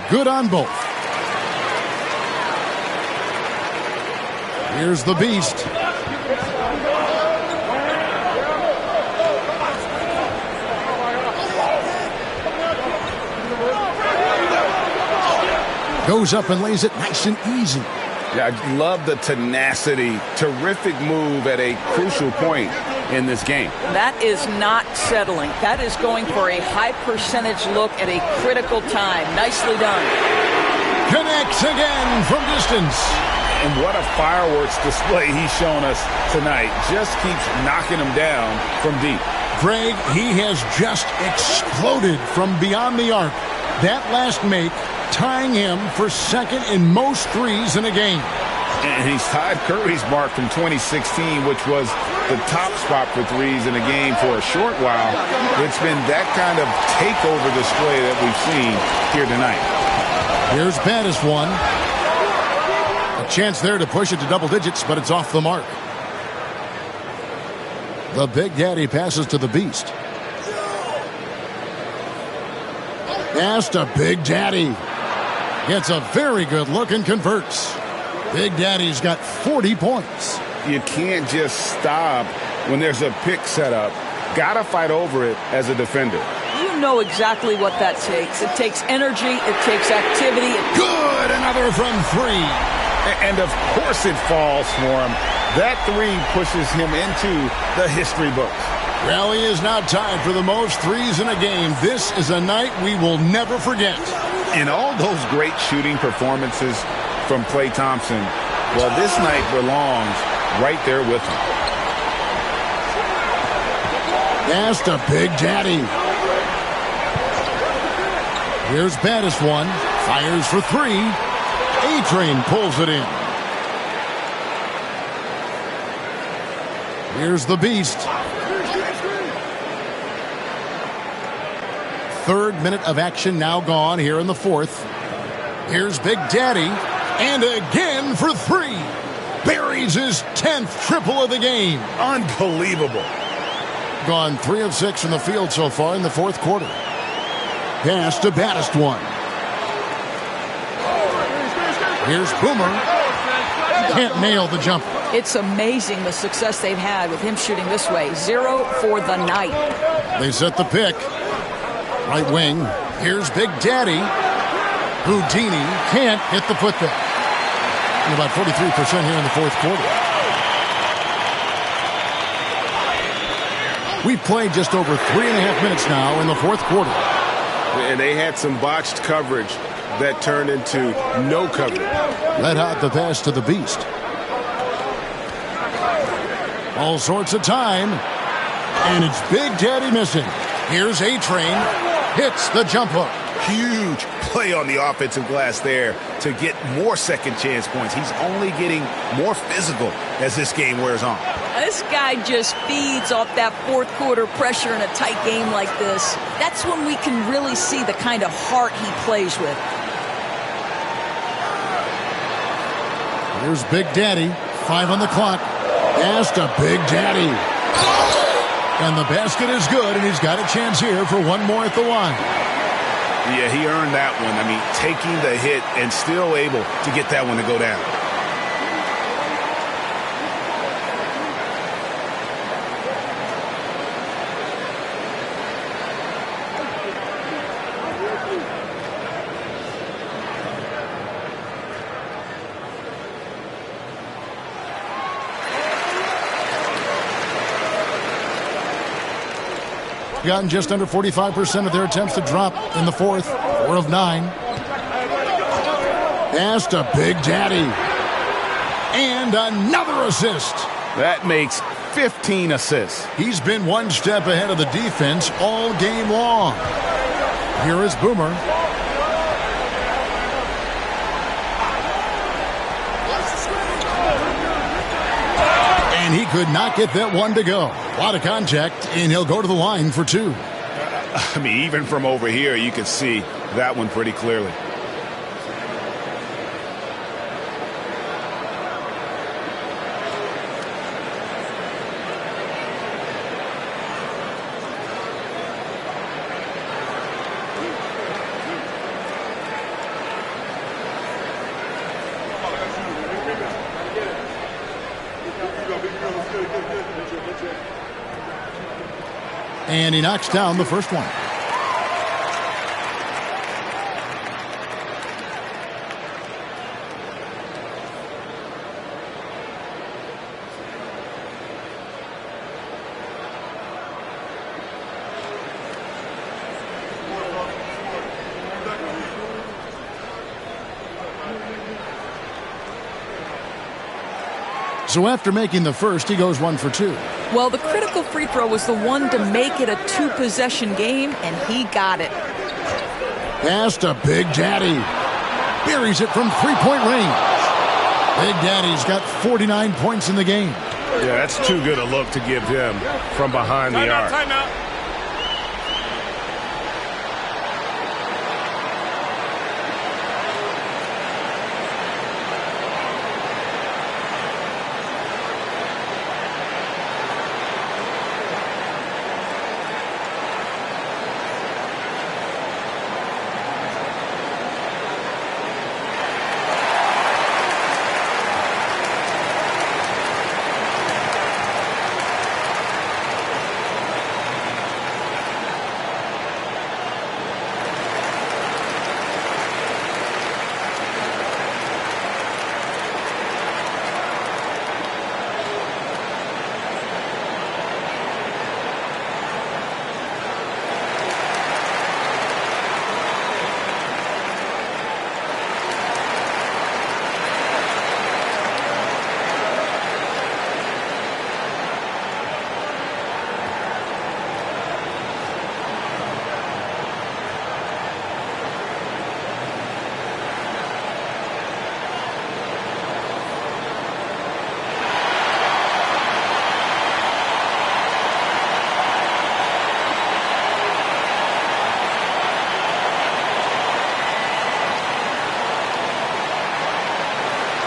A: Good on both. Here's the beast. Goes up and lays it nice and easy.
B: Yeah, I love the tenacity. Terrific move at a crucial point in this game.
C: That is not settling. That is going for a high percentage look at a critical time. Nicely done.
A: Connects again from distance.
B: And what a fireworks display he's shown us tonight. Just keeps knocking them down from deep.
A: Greg, he has just exploded from beyond the arc. That last make tying him for second in most threes in a game.
B: And he's tied Curry's mark from 2016, which was the top spot for threes in a game for a short while. It's been that kind of takeover display that we've seen here tonight.
A: Here's Baddest one. A chance there to push it to double digits, but it's off the mark. The Big Daddy passes to the Beast. Pass to Big Daddy. Gets a very good look and converts. Big Daddy's got 40 points.
B: You can't just stop when there's a pick set up. Gotta fight over it as a defender.
C: You know exactly what that takes. It takes energy. It takes activity.
A: Good. Another from three.
B: And of course it falls for him. That three pushes him into the history books.
A: Rally is now tied for the most threes in a game. This is a night we will never forget.
B: In all those great shooting performances from Klay Thompson, well, this night belongs right there with him.
A: Pass to Big Daddy. Here's Baddest one. Fires for three. A-Train pulls it in. Here's the Beast. Third minute of action now gone here in the fourth. Here's Big Daddy. And again for three. Buries his 10th triple of the game.
B: Unbelievable.
A: Gone 3 of 6 from the field so far in the fourth quarter. Pass to Baddest one. Here's Boomer. Can't nail the jumper.
C: It's amazing the success they've had with him shooting this way. 0 for the night.
A: They set the pick. Right wing. Here's Big Daddy. Houdini can't hit the putback. And about 43% here in the fourth quarter. We've played just over 3.5 minutes now in the fourth quarter.
I: And they had some botched coverage that turned into no coverage.
A: Let out the pass to the Beast. All sorts of time. And it's Big Daddy missing. Here's A-Train. Hits the jump hook.
B: Huge play on the offensive glass there to get more second chance points. He's only getting more physical as this game wears on.
C: This guy just feeds off that fourth quarter pressure in a tight game like this. That's when we can really see the kind of heart he plays with.
A: Here's Big Daddy. 5 on the clock. Pass to Big Daddy. And the basket is good, and he's got a chance here for one more at the line.
B: Yeah, he earned that one. I mean, taking the hit and still able to get that one to go down.
A: Gotten just under 45% of their attempts to drop in the fourth. 4 of 9. Pass to Big Daddy. And another assist.
B: That makes 15 assists.
A: He's been one step ahead of the defense all game long. Here is Boomer. And he could not get that one to go. A lot of contact, and he'll go to the line for 2.
B: I mean, even from over here, you can see that one pretty clearly.
A: And he knocks down the first one. So after making the first, he goes 1 for 2.
C: Well, the critical free throw was the one to make it a 2-possession game, and he got it.
A: Pass to Big Daddy. Buries it from three-point range. Big Daddy's got 49 points in the game.
I: Yeah, that's too good a look to give him from behind the arc.
D: Timeout.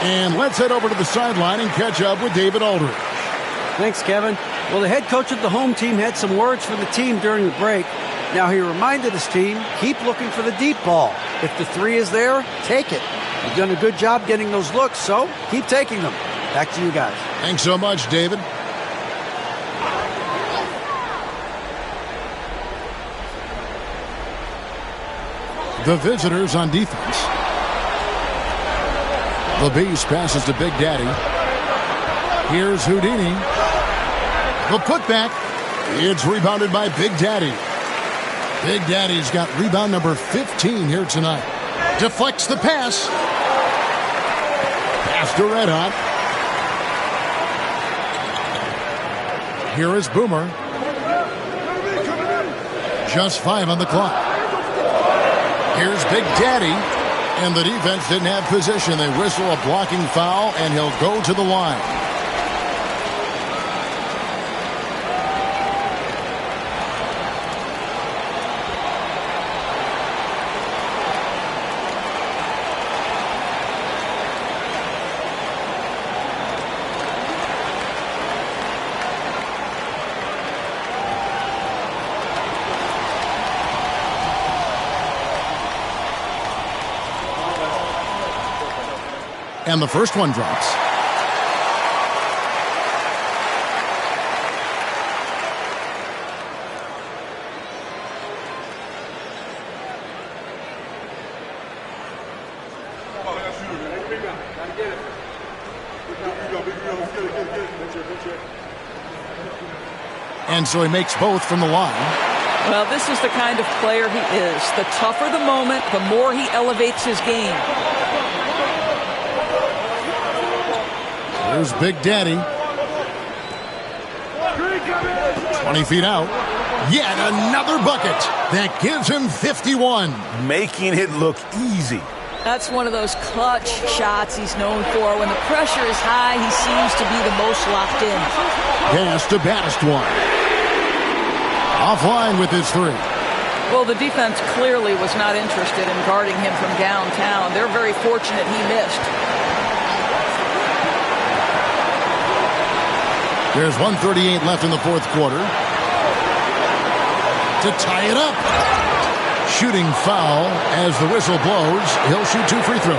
A: And let's head over to the sideline and catch up with David Aldridge.
J: Thanks, Kevin. Well, the head coach of the home team had some words for the team during the break. Now, he reminded his team, keep looking for the deep ball. If the three is there, take it. You've done a good job getting those looks, so keep taking them. Back to you guys.
A: Thanks so much, David. The visitors on defense. LaBeast passes to Big Daddy. Here's Houdini. The putback. It's rebounded by Big Daddy. Big Daddy's got rebound number 15 here tonight. Deflects the pass. Pass to Red Hot. Here is Boomer. Just 5 on the clock. Here's Big Daddy. And the defense didn't have position. They whistle a blocking foul, and he'll go to the line. And the first one drops. And so he makes both from the line.
C: Well, this is the kind of player he is. The tougher the moment, the more he elevates his game.
A: Here's Big Daddy. 20 feet out. Yet another bucket. That gives him 51.
I: Making it look easy.
C: That's one of those clutch shots he's known for. When the pressure is high, he seems to be the most locked in.
A: Pass to Battistwan. Offline with his three.
C: Well, the defense clearly was not interested in guarding him from downtown. They're very fortunate he missed.
A: There's 1:38 left in the fourth quarter. To tie it up. Shooting foul as the whistle blows. He'll shoot 2 free throws.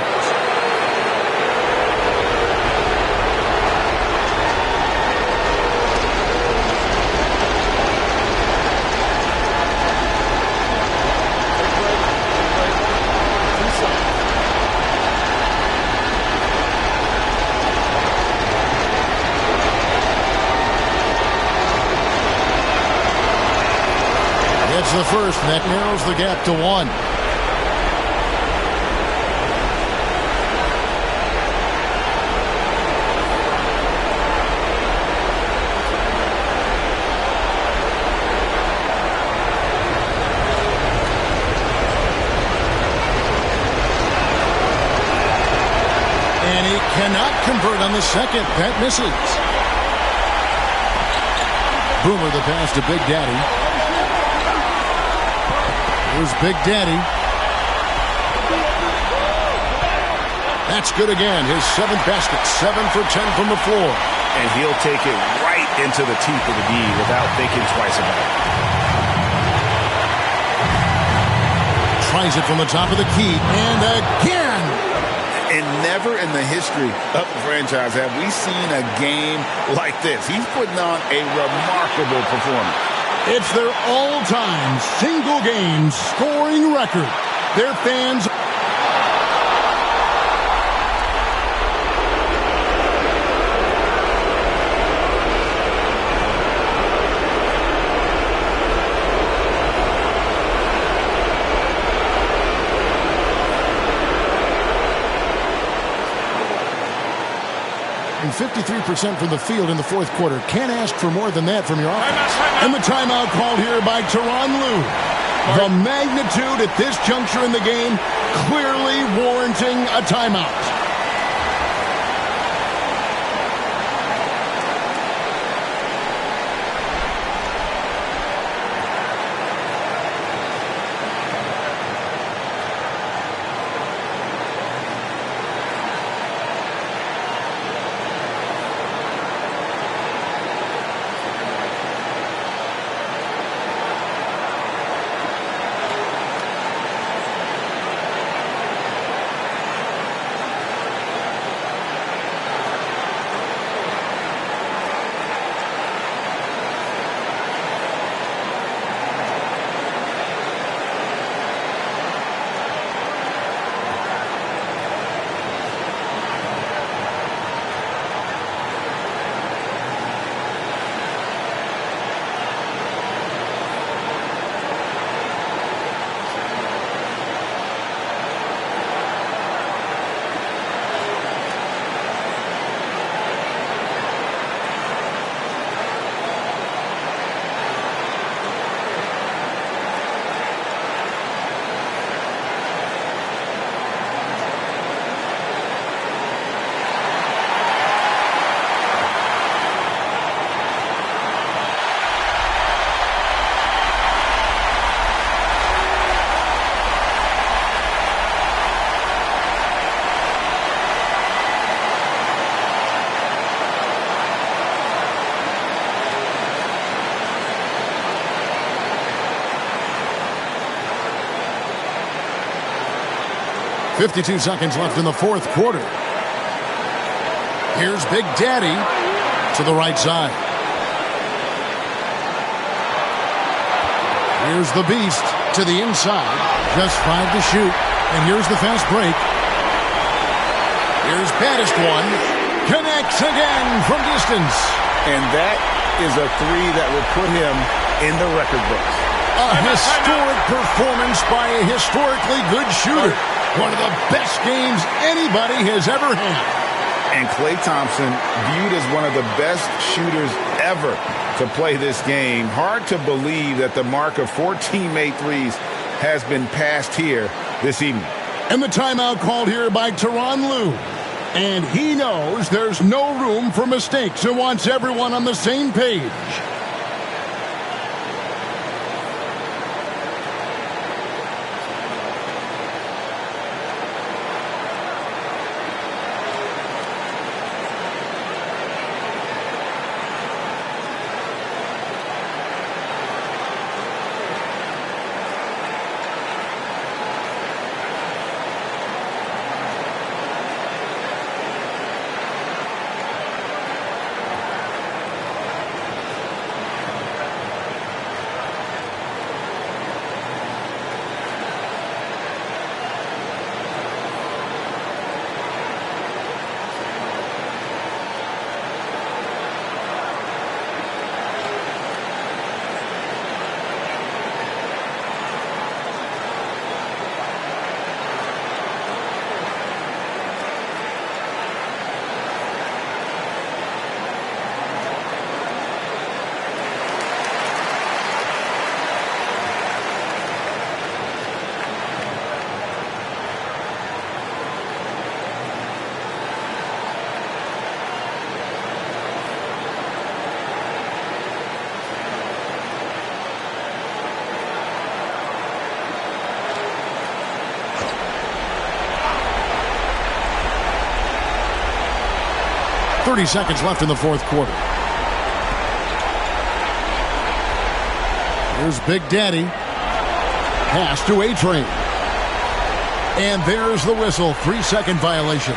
A: It's the first, and that narrows the gap to 1. And he cannot convert on the second. That misses. Boomer the pass to Big Daddy. Here's Big Daddy. That's good again. His 7th basket. 7 for 10 from the floor.
B: And he'll take it right into the teeth of the D without thinking twice about it.
A: Tries it from the top of the key. And again.
B: And never in the history of the franchise have we seen a game like this. He's putting on a remarkable performance.
A: It's their all-time single-game scoring record. Their fans... And 53% from the field in the fourth quarter. Can't ask for more than that from your offense. And the timeout called here by Tyronn Lue. The magnitude at this juncture in the game clearly warranting a timeout. .52 seconds left in the fourth quarter. Here's Big Daddy to the right side. Here's the Beast to the inside. Just 5 to shoot. And here's the fast break. Here's Battistwan. Connects again from distance.
B: And that is a three that will put him in the record books.
A: A historic performance by a historically good shooter. One of the best games anybody has ever had.
B: And Klay Thompson viewed as one of the best shooters ever to play this game. Hard to believe that the mark of 14 made threes has been passed here this evening.
A: And the timeout called here by Tyronn Lue. And he knows there's no room for mistakes and wants everyone on the same page. .30 seconds left in the fourth quarter. Here's Big Daddy. Pass to A-Train. And there's the whistle. 3-second violation.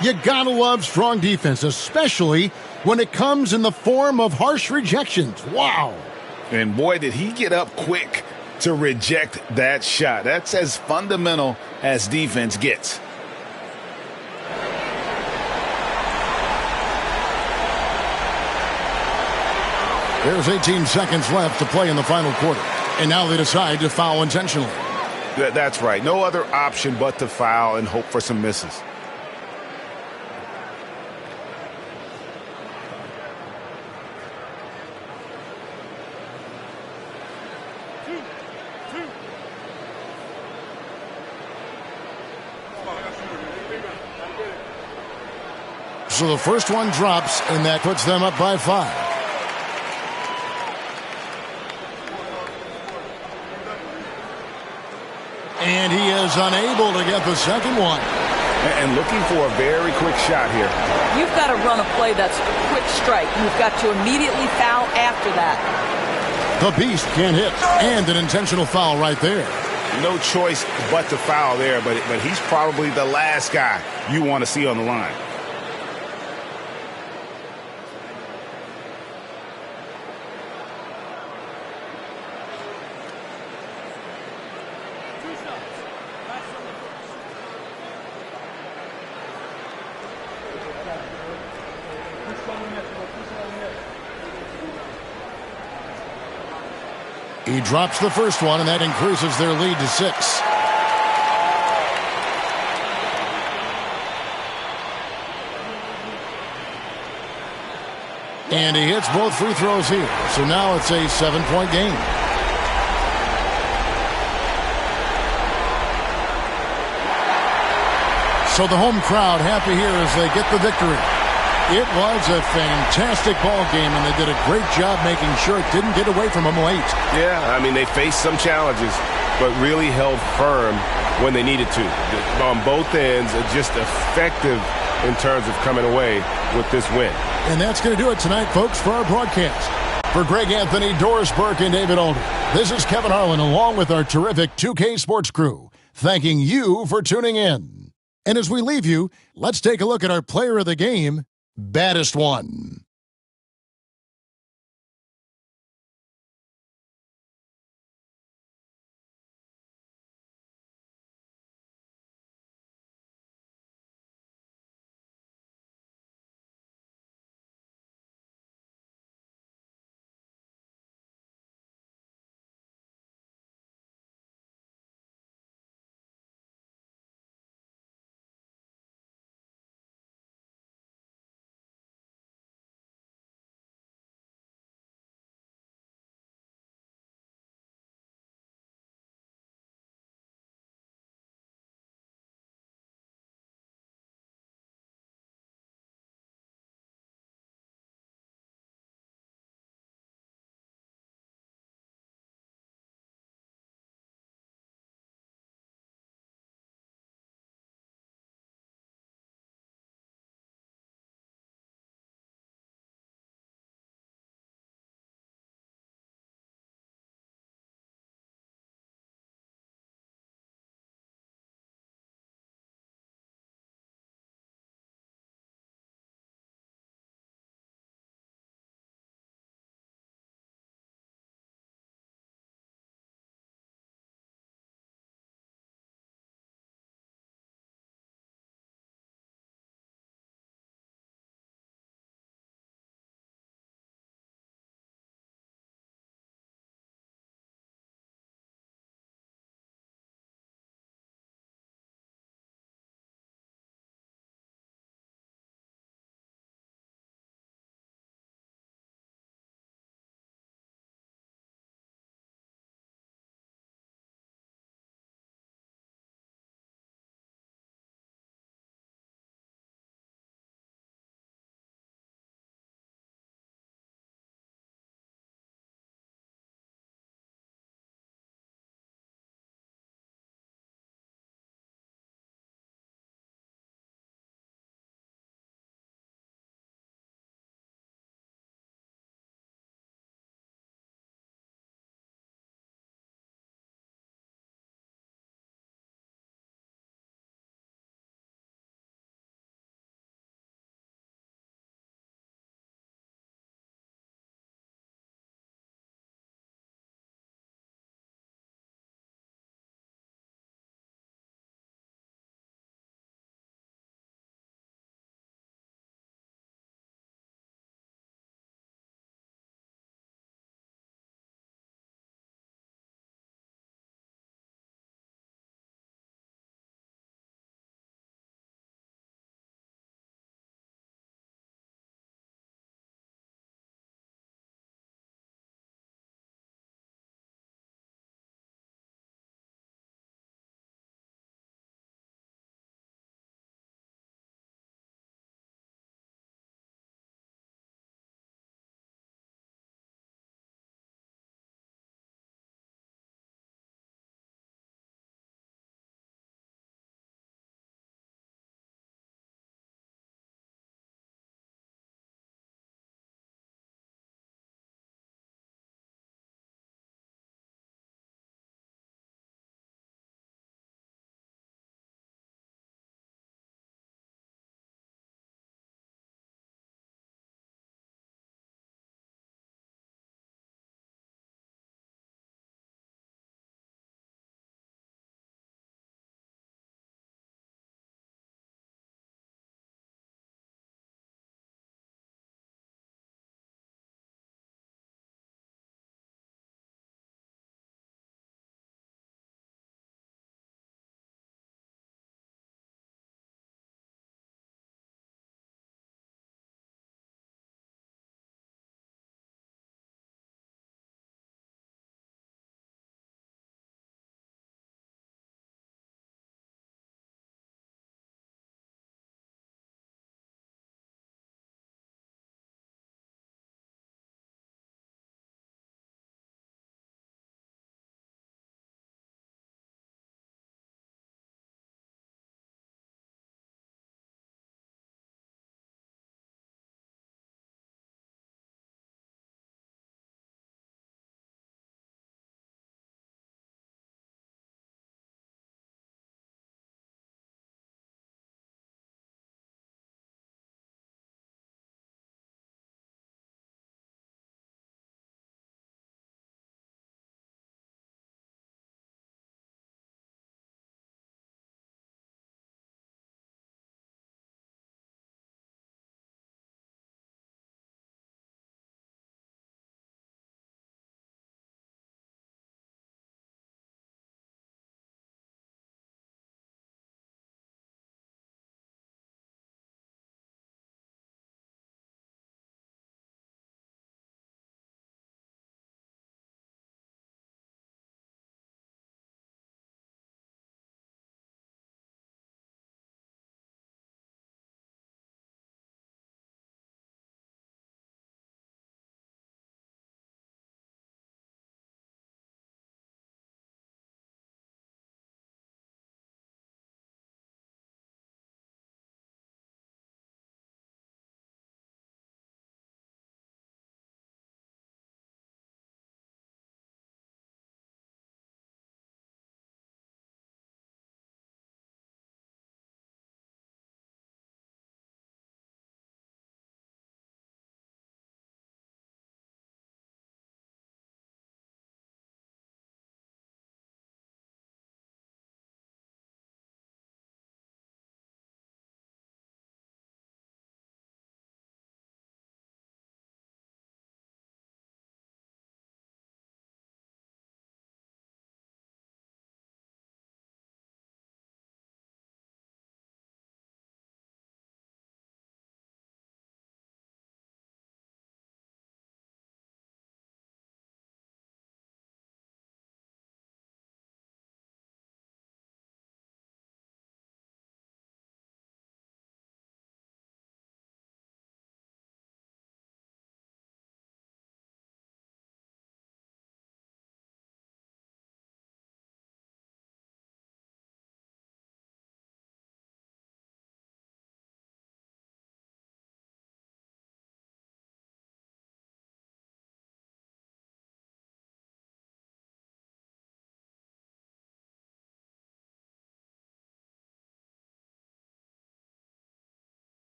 A: You gotta love strong defense, especially when it comes in the form of harsh rejections. Wow.
B: And boy, did he get up quick to reject that shot. That's as fundamental as defense gets.
A: There's 18 seconds left to play in the final quarter. And now they decide to foul intentionally.
B: That's right. No other option but to foul and hope for some misses.
A: So the first one drops, and that puts them up by 5. And he is unable to get the second one.
B: And looking for a very quick shot here.
C: You've got to run a play that's a quick strike. You've got to immediately foul after that.
A: The beast can't hit. And an intentional foul right there.
B: No choice but to foul there, but he's probably the last guy you want to see on the line.
A: He drops the first one, and that increases their lead to 6. And he hits both free throws here. So now it's a 7-point game. So the home crowd happy here as they get the victory. It was a fantastic ball game, and they did a great job making sure it didn't get away from them late.
I: Yeah, I mean, they faced some challenges, but really held firm when they needed to. On both ends, just effective in terms of coming away with this win.
A: And that's going to do it tonight, folks, for our broadcast. For Greg Anthony, Doris Burke, and David Aldridge, this is Kevin Harlan along with our terrific 2K Sports crew, thanking you for tuning in. And as we leave you, let's take a look at our player of the game, Baddest One.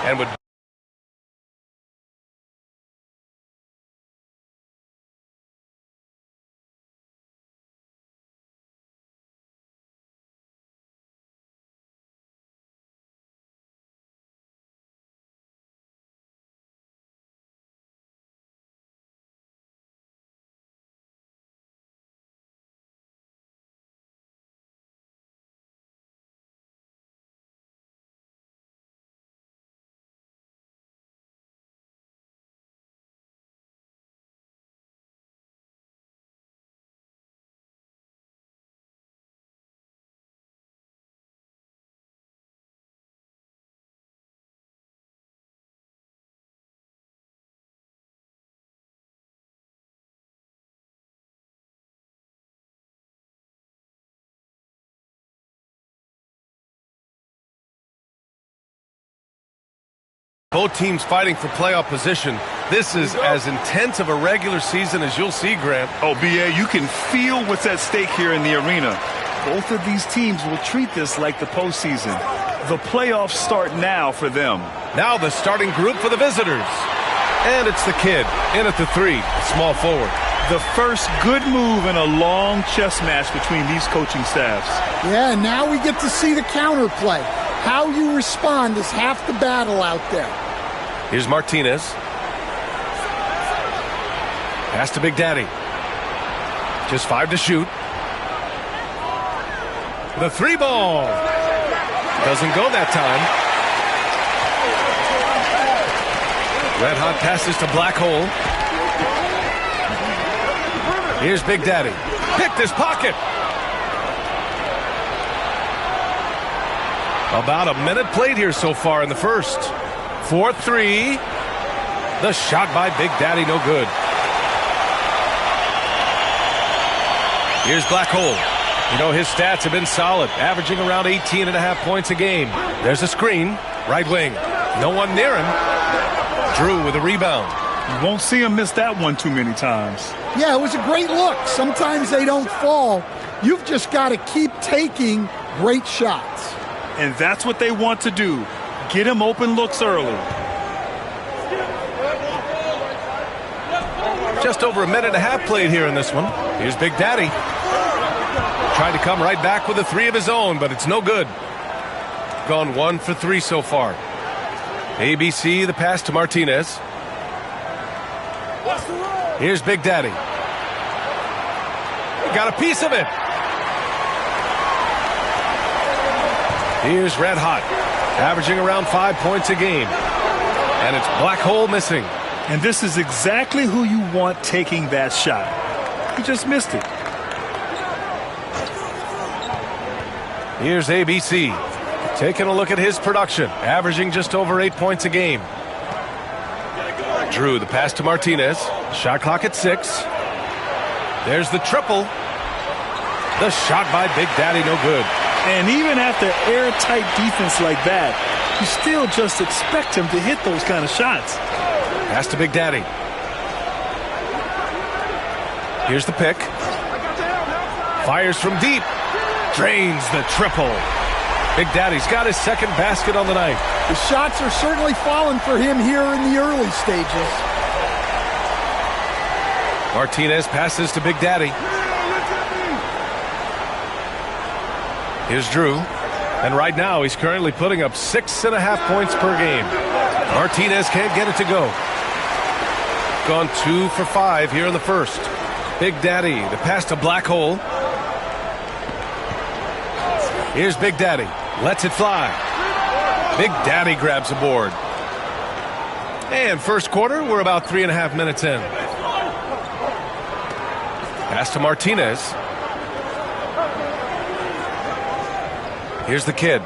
I: and would both teams fighting for playoff position. This is as intense of a regular season as you'll see, Grant.
K: Oh, B.A., you can feel what's at stake here in the arena. Both of these teams will treat this like the postseason. The playoffs start now for them.
I: Now the starting group for the visitors. And it's the kid in at the 3, small forward.
K: The first good move in a long chess match between these coaching staffs.
L: Yeah, now we get to see the counterplay. How you respond is half the battle out there.
I: Here's Martinez. Pass to Big Daddy. Just 5 to shoot. The 3 ball. Doesn't go that time. Red hot passes to Black Hole. Here's Big Daddy. Picked his pocket. About a minute played here so far in the first. 4-3. The shot by Big Daddy, no good. Here's Black Hole. You know, his stats have been solid, averaging around 18.5 points a game. There's a screen, right wing. No one near him. Drew with a rebound.
K: You won't see him miss that one too many times.
L: Yeah, it was a great look. Sometimes they don't fall. You've just got to keep taking great shots.
K: And that's what they want to do. Get him open looks early.
I: Just over a minute and a half played here in this one. Here's Big Daddy. Tried to come right back with a 3 of his own, but it's no good. Gone 1 for 3 so far. ABC, the pass to Martinez. Here's Big Daddy. Got a piece of it. Here's Red Hot, averaging around 5 points a game. And it's Black Hole missing.
K: And this is exactly who you want taking that shot. He just missed it.
I: Here's ABC, taking a look at his production, averaging just over 8 points a game. Drew, the pass to Martinez. Shot clock at 6. There's the triple. The shot by Big Daddy, no good.
K: And even after airtight defense like that, you still just expect him to hit those kind of shots.
I: Pass to Big Daddy. Here's the pick. Fires from deep. Drains the triple. Big Daddy's got his second basket on the night.
L: The shots are certainly falling for him here in the early stages.
I: Martinez passes to Big Daddy. Here's Drew. And right now he's currently putting up 6.5 points per game. Martinez can't get it to go. Gone 2 for 5 here in the first. Big Daddy, the pass to Black Hole. Here's Big Daddy. Lets it fly. Big Daddy grabs a board. And first quarter, we're about 3.5 minutes in. Pass to Martinez. Here's the kid.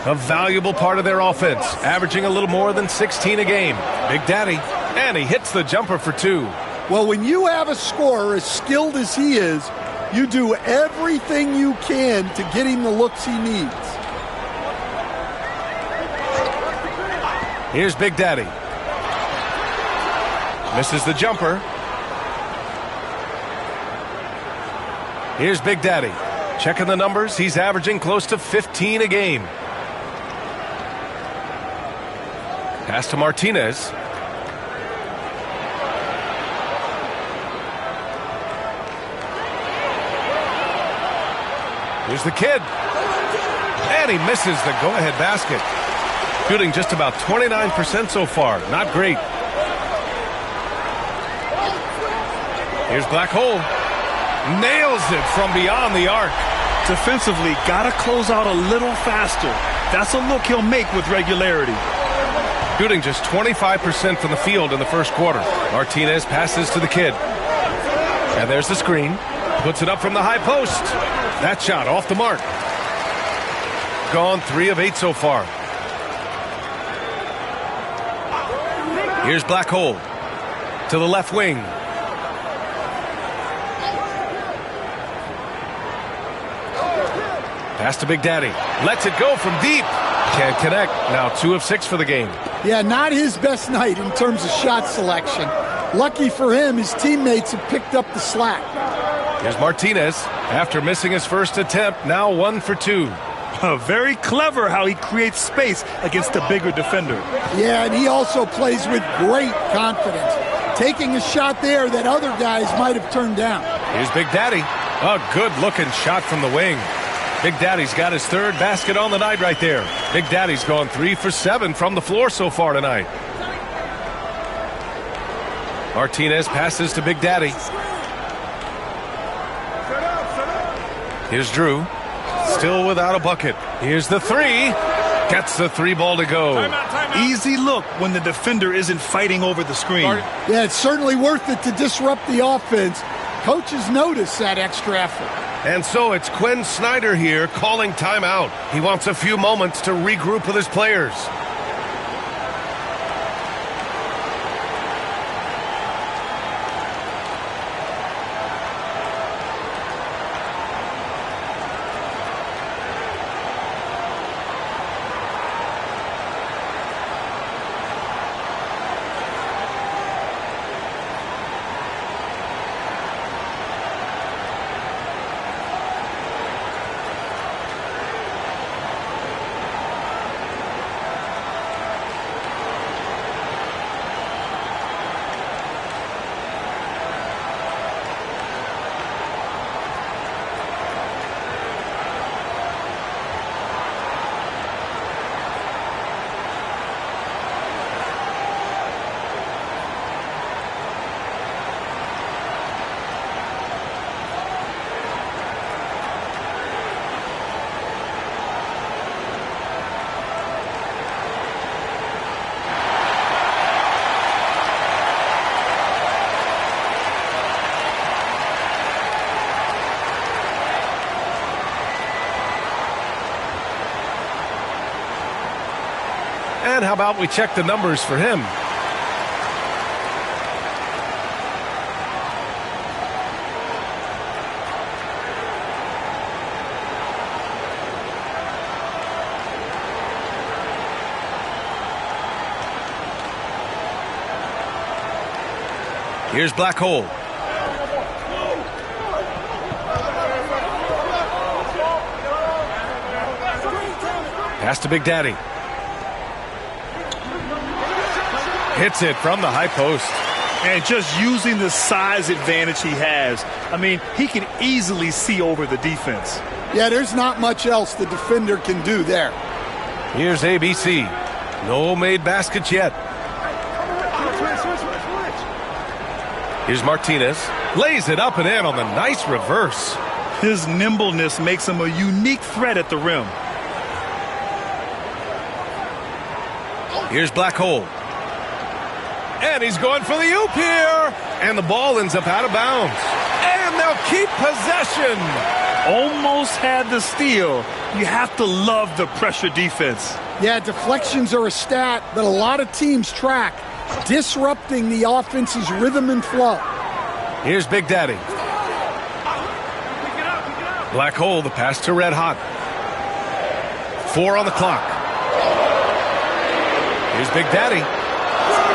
I: A valuable part of their offense, averaging a little more than 16 a game. Big Daddy. And he hits the jumper for 2.
L: Well, when you have a scorer as skilled as he is, you do everything you can to get him the looks he needs.
I: Here's Big Daddy. Misses the jumper. Here's Big Daddy. Checking the numbers, he's averaging close to 15 a game. Pass to Martinez. Here's the kid. And he misses the go-ahead basket. Shooting just about 29% so far. Not great. Here's Black Hole. Nails it from beyond the arc.
K: Defensively, got to close out a little faster. That's a look he'll make with regularity.
I: Shooting just 25% from the field in the first quarter. Martinez passes to the kid. And there's the screen. Puts it up from the high post. That shot off the mark. Gone 3 of 8 so far. Here's Black Hole to the left wing. Pass to Big Daddy. Lets it go from deep. Can't connect. Now 2 of 6 for the game.
L: Yeah, not his best night in terms of shot selection. Lucky for him, his teammates have picked up the slack.
I: Here's Martinez. After missing his first attempt, now 1 for 2.
K: Very clever how he creates space against a bigger defender.
L: Yeah, and he also plays with great confidence, taking a shot there that other guys might have turned down.
I: Here's Big Daddy. A good-looking shot from the wing. Big Daddy's got his 3rd basket on the night right there. Big Daddy's gone 3 for 7 from the floor so far tonight. Martinez passes to Big Daddy. Here's Drew. Still without a bucket. Here's the 3. Gets the 3 ball to go.
K: Easy look when the defender isn't fighting over the screen.
L: Yeah, it's certainly worth it to disrupt the offense. Coaches notice that extra effort.
I: And so it's Quinn Snyder here calling timeout. He wants a few moments to regroup with his players. And how about we check the numbers for him? Here's Black Hole. Pass to Big Daddy. Hits it from the high post.
K: And just using the size advantage he has. I mean, he can easily see over the defense.
L: Yeah, there's not much else the defender can do there.
I: Here's ABC. No made baskets yet. Here's Martinez. Lays it up and in on the nice reverse.
K: His nimbleness makes him a unique threat at the rim.
I: Here's Black Hole. And he's going for the oop here. And the ball ends up out of bounds. And they'll keep possession.
K: Almost had the steal. You have to love the pressure defense.
L: Yeah, deflections are a stat that a lot of teams track, disrupting the offense's rhythm and flow.
I: Here's Big Daddy. Black Hole, the pass to Red Hot. 4 on the clock. Here's Big Daddy.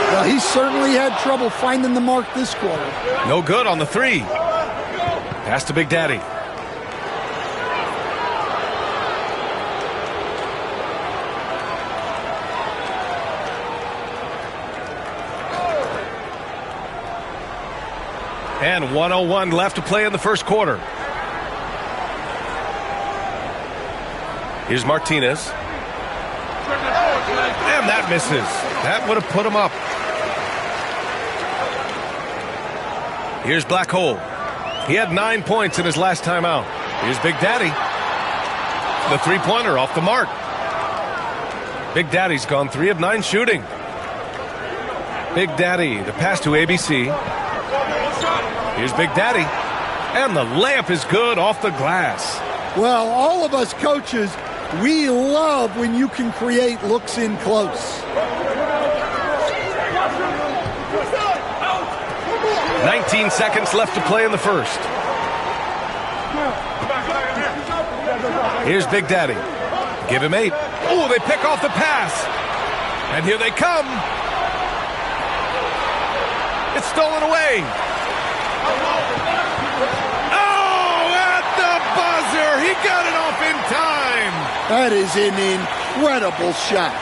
L: Well, he certainly had trouble finding the mark this quarter.
I: No good on the 3. Pass to Big Daddy. And 1:01 left to play in the first quarter. Here's Martinez. And that misses. That would have put him up. Here's Black Hole. He had 9 points in his last time out. Here's Big Daddy. The three-pointer off the mark. Big Daddy's gone 3 of 9 shooting. Big Daddy, the pass to ABC. Here's Big Daddy. And the layup is good off the glass.
L: Well, all of us coaches, we love when you can create looks in close.
I: 19 seconds left to play in the first. Here's Big Daddy. Give him 8. Oh, they pick off the pass. And here they come. It's stolen away. Oh, at the buzzer. He got it off in time.
L: That is an incredible shot.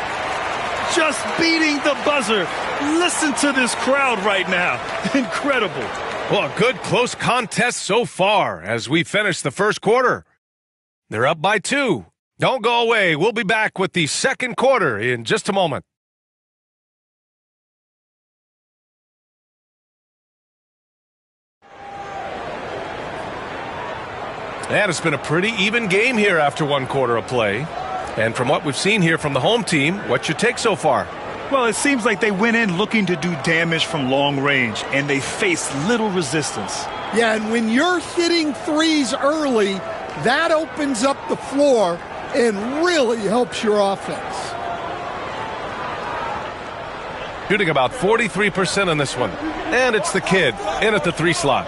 K: Just beating the buzzer. Listen to this crowd right now. Incredible.
I: Well, a good close contest so far as we finish the first quarter. They're up by 2. Don't go away. We'll be back with the second quarter in just a moment. And it's been a pretty even game here after 1 quarter of play. And from what we've seen here from the home team, what's your take so far?
K: Well, it seems like they went in looking to do damage from long range, and they faced little resistance.
L: Yeah, and when you're hitting threes early, that opens up the floor and really helps your offense.
I: Shooting about 43% on this one. And it's the kid in at the 3 slot.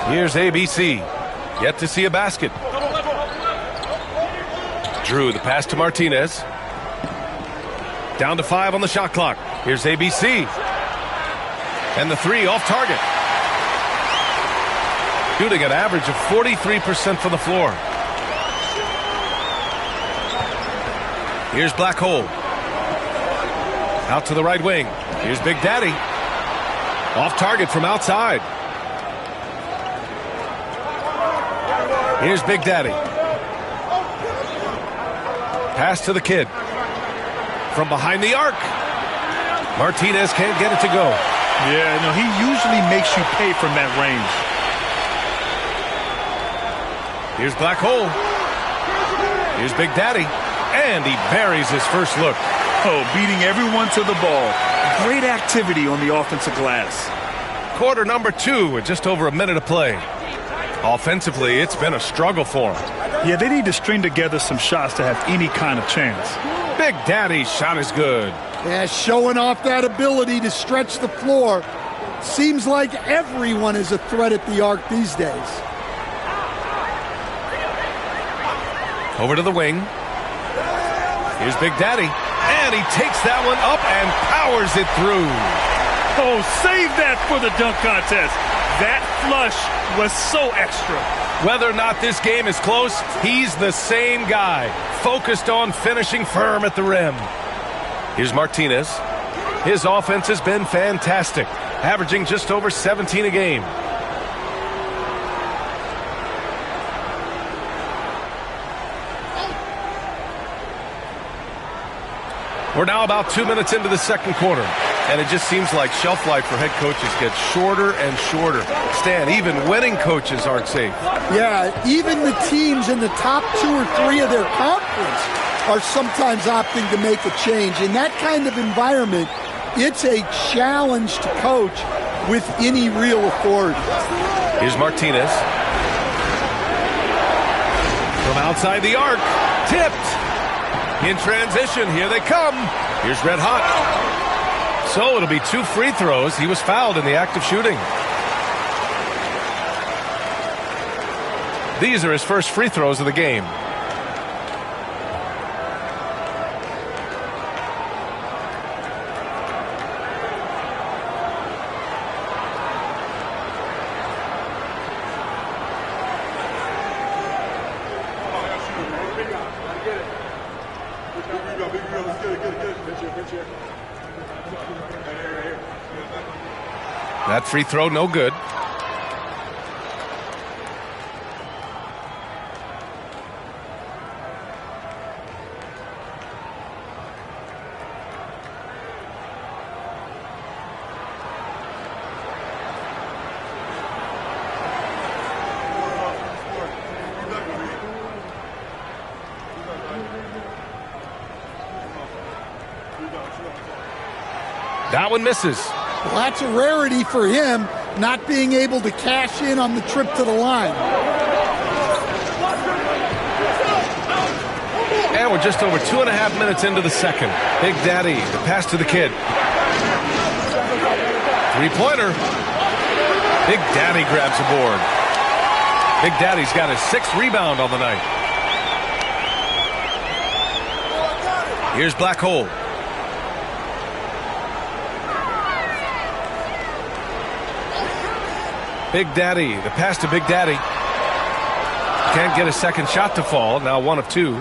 I: Here's ABC. Yet to see a basket. Drew, the pass to Martinez. Down to 5 on the shot clock. Here's ABC. And the 3 off target. Shooting an average of 43% from the floor. Here's Black Hole. Out to the right wing. Here's Big Daddy. Off target from outside. Here's Big Daddy. Pass to the kid. From behind the arc. Martinez can't get it to go.
K: Yeah, no, he usually makes you pay from that range.
I: Here's Black Hole. Here's Big Daddy. And he buries his first look.
K: Oh, beating everyone to the ball. Great activity on the offensive glass.
I: Quarter number 2 with just over a minute to play. Offensively, it's been a struggle for him.
K: Yeah, they need to string together some shots to have any kind of chance.
I: Big Daddy's shot is good.
L: Yeah, showing off that ability to stretch the floor. Seems like everyone is a threat at the arc these days.
I: Over to the wing. Here's Big Daddy. And he takes that one up and powers it through.
K: Oh, save that for the dunk contest. That flush was so extra.
I: Whether or not this game is close, he's the same guy, focused on finishing firm at the rim. Here's Martinez. His offense has been fantastic, averaging just over 17 a game. We're now about 2 minutes into the second quarter, and it just seems like shelf life for head coaches gets shorter and shorter. Stan, even winning coaches aren't safe.
L: Yeah, even the teams in the top 2 or 3 of their conference are sometimes opting to make a change. In that kind of environment, it's a challenge to coach with any real authority.
I: Here's Martinez. From outside the arc, tipped. In transition, here they come. Here's Red Hot. So it'll be 2 free throws. He was fouled in the act of shooting. These are his first free throws of the game. That free throw, no good. That one misses.
L: Well, that's a rarity for him, not being able to cash in on the trip to the line.
I: And we're just over 2.5 minutes into the second. Big Daddy, the pass to the kid. Three-pointer. Big Daddy grabs the board. Big Daddy's got his 6th rebound on the night. Here's Black Hole. Big Daddy, the pass to Big Daddy. Can't get a second shot to fall. Now 1 of 2.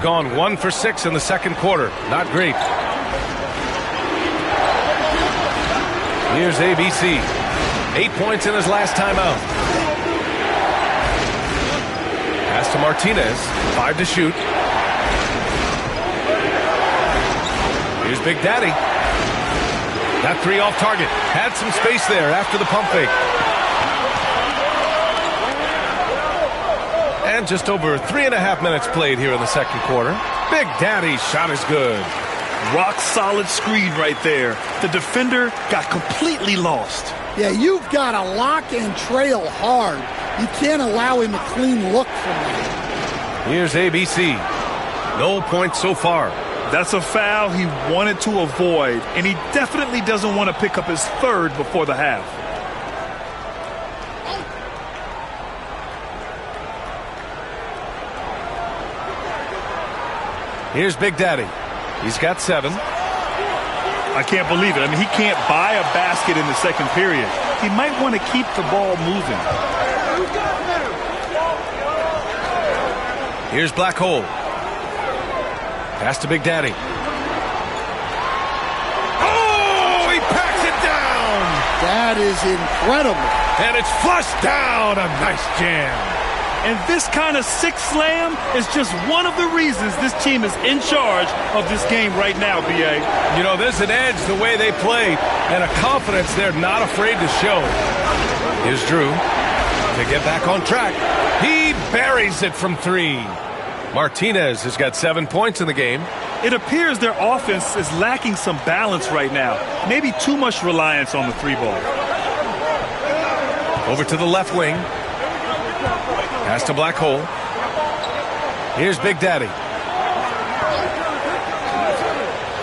I: Gone 1 for 6 in the second quarter. Not great. Here's ABC. 8 points in his last timeout. Pass to Martinez. 5 to shoot. Here's Big Daddy. That 3 off target. Had some space there after the pump fake. And just over 3.5 minutes played here in the second quarter. Big Daddy's shot is good.
K: Rock solid screen right there. The defender got completely lost.
L: Yeah, you've got to lock and trail hard. You can't allow him a clean look from that.
I: Here's ABC. No points so far.
K: That's a foul he wanted to avoid, and he definitely doesn't want to pick up his 3rd before the half.
I: Here's Big Daddy. He's got 7.
K: I can't believe it. I mean, he can't buy a basket in the second period. He might want to keep the ball moving.
I: Here's Black Hole. Pass to Big Daddy. Oh, he packs it down.
L: That is incredible.
I: And it's flushed down. A nice jam.
K: And this kind of 6 slam is just one of the reasons this team is in charge of this game right now, B.A.
I: You know, there's an edge the way they play and a confidence they're not afraid to show. Here's Drew to get back on track. He buries it from 3. Martinez has got 7 points in the game.
K: It appears their offense is lacking some balance right now. Maybe too much reliance on the 3-ball.
I: Over to the left wing. Pass to Black Hole. Here's Big Daddy.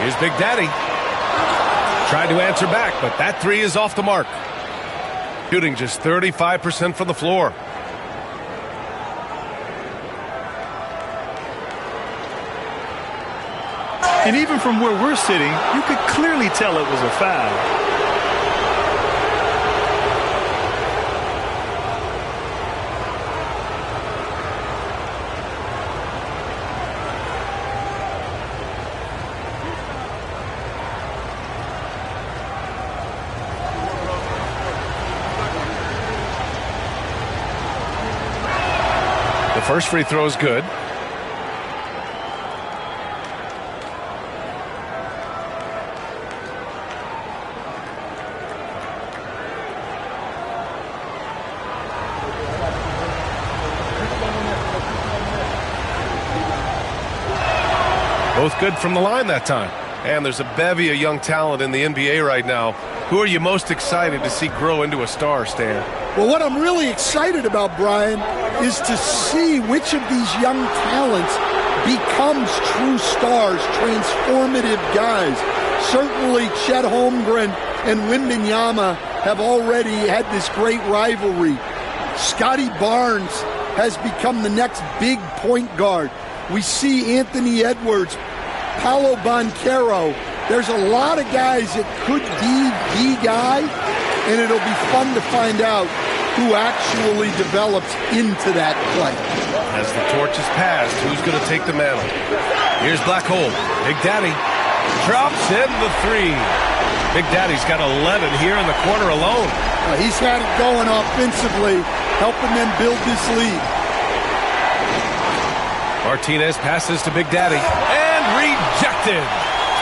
I: Here's Big Daddy. Tried to answer back, but that 3 is off the mark. Shooting just 35% from the floor.
K: And even from where we're sitting, you could clearly tell it was a foul.
I: The first free throw is good. Both good from the line that time. And there's a bevy of young talent in the NBA right now. Who are you most excited to see grow into a star, Stan?
L: Well, what I'm really excited about, Brian, is to see which of these young talents becomes true stars, transformative guys. Certainly Chet Holmgren and Wembanyama have already had this great rivalry. Scotty Barnes has become the next big point guard. We see Anthony Edwards, Paolo Banchero. There's a lot of guys that could be the guy, and it'll be fun to find out who actually develops into that play.
I: As the torch is passed, who's going to take the mantle? Here's Black Hole. Big Daddy drops in the 3. Big Daddy's got 11 here in the corner alone.
L: He's had it going offensively, helping them build this lead.
I: Martinez passes to Big Daddy and rejected.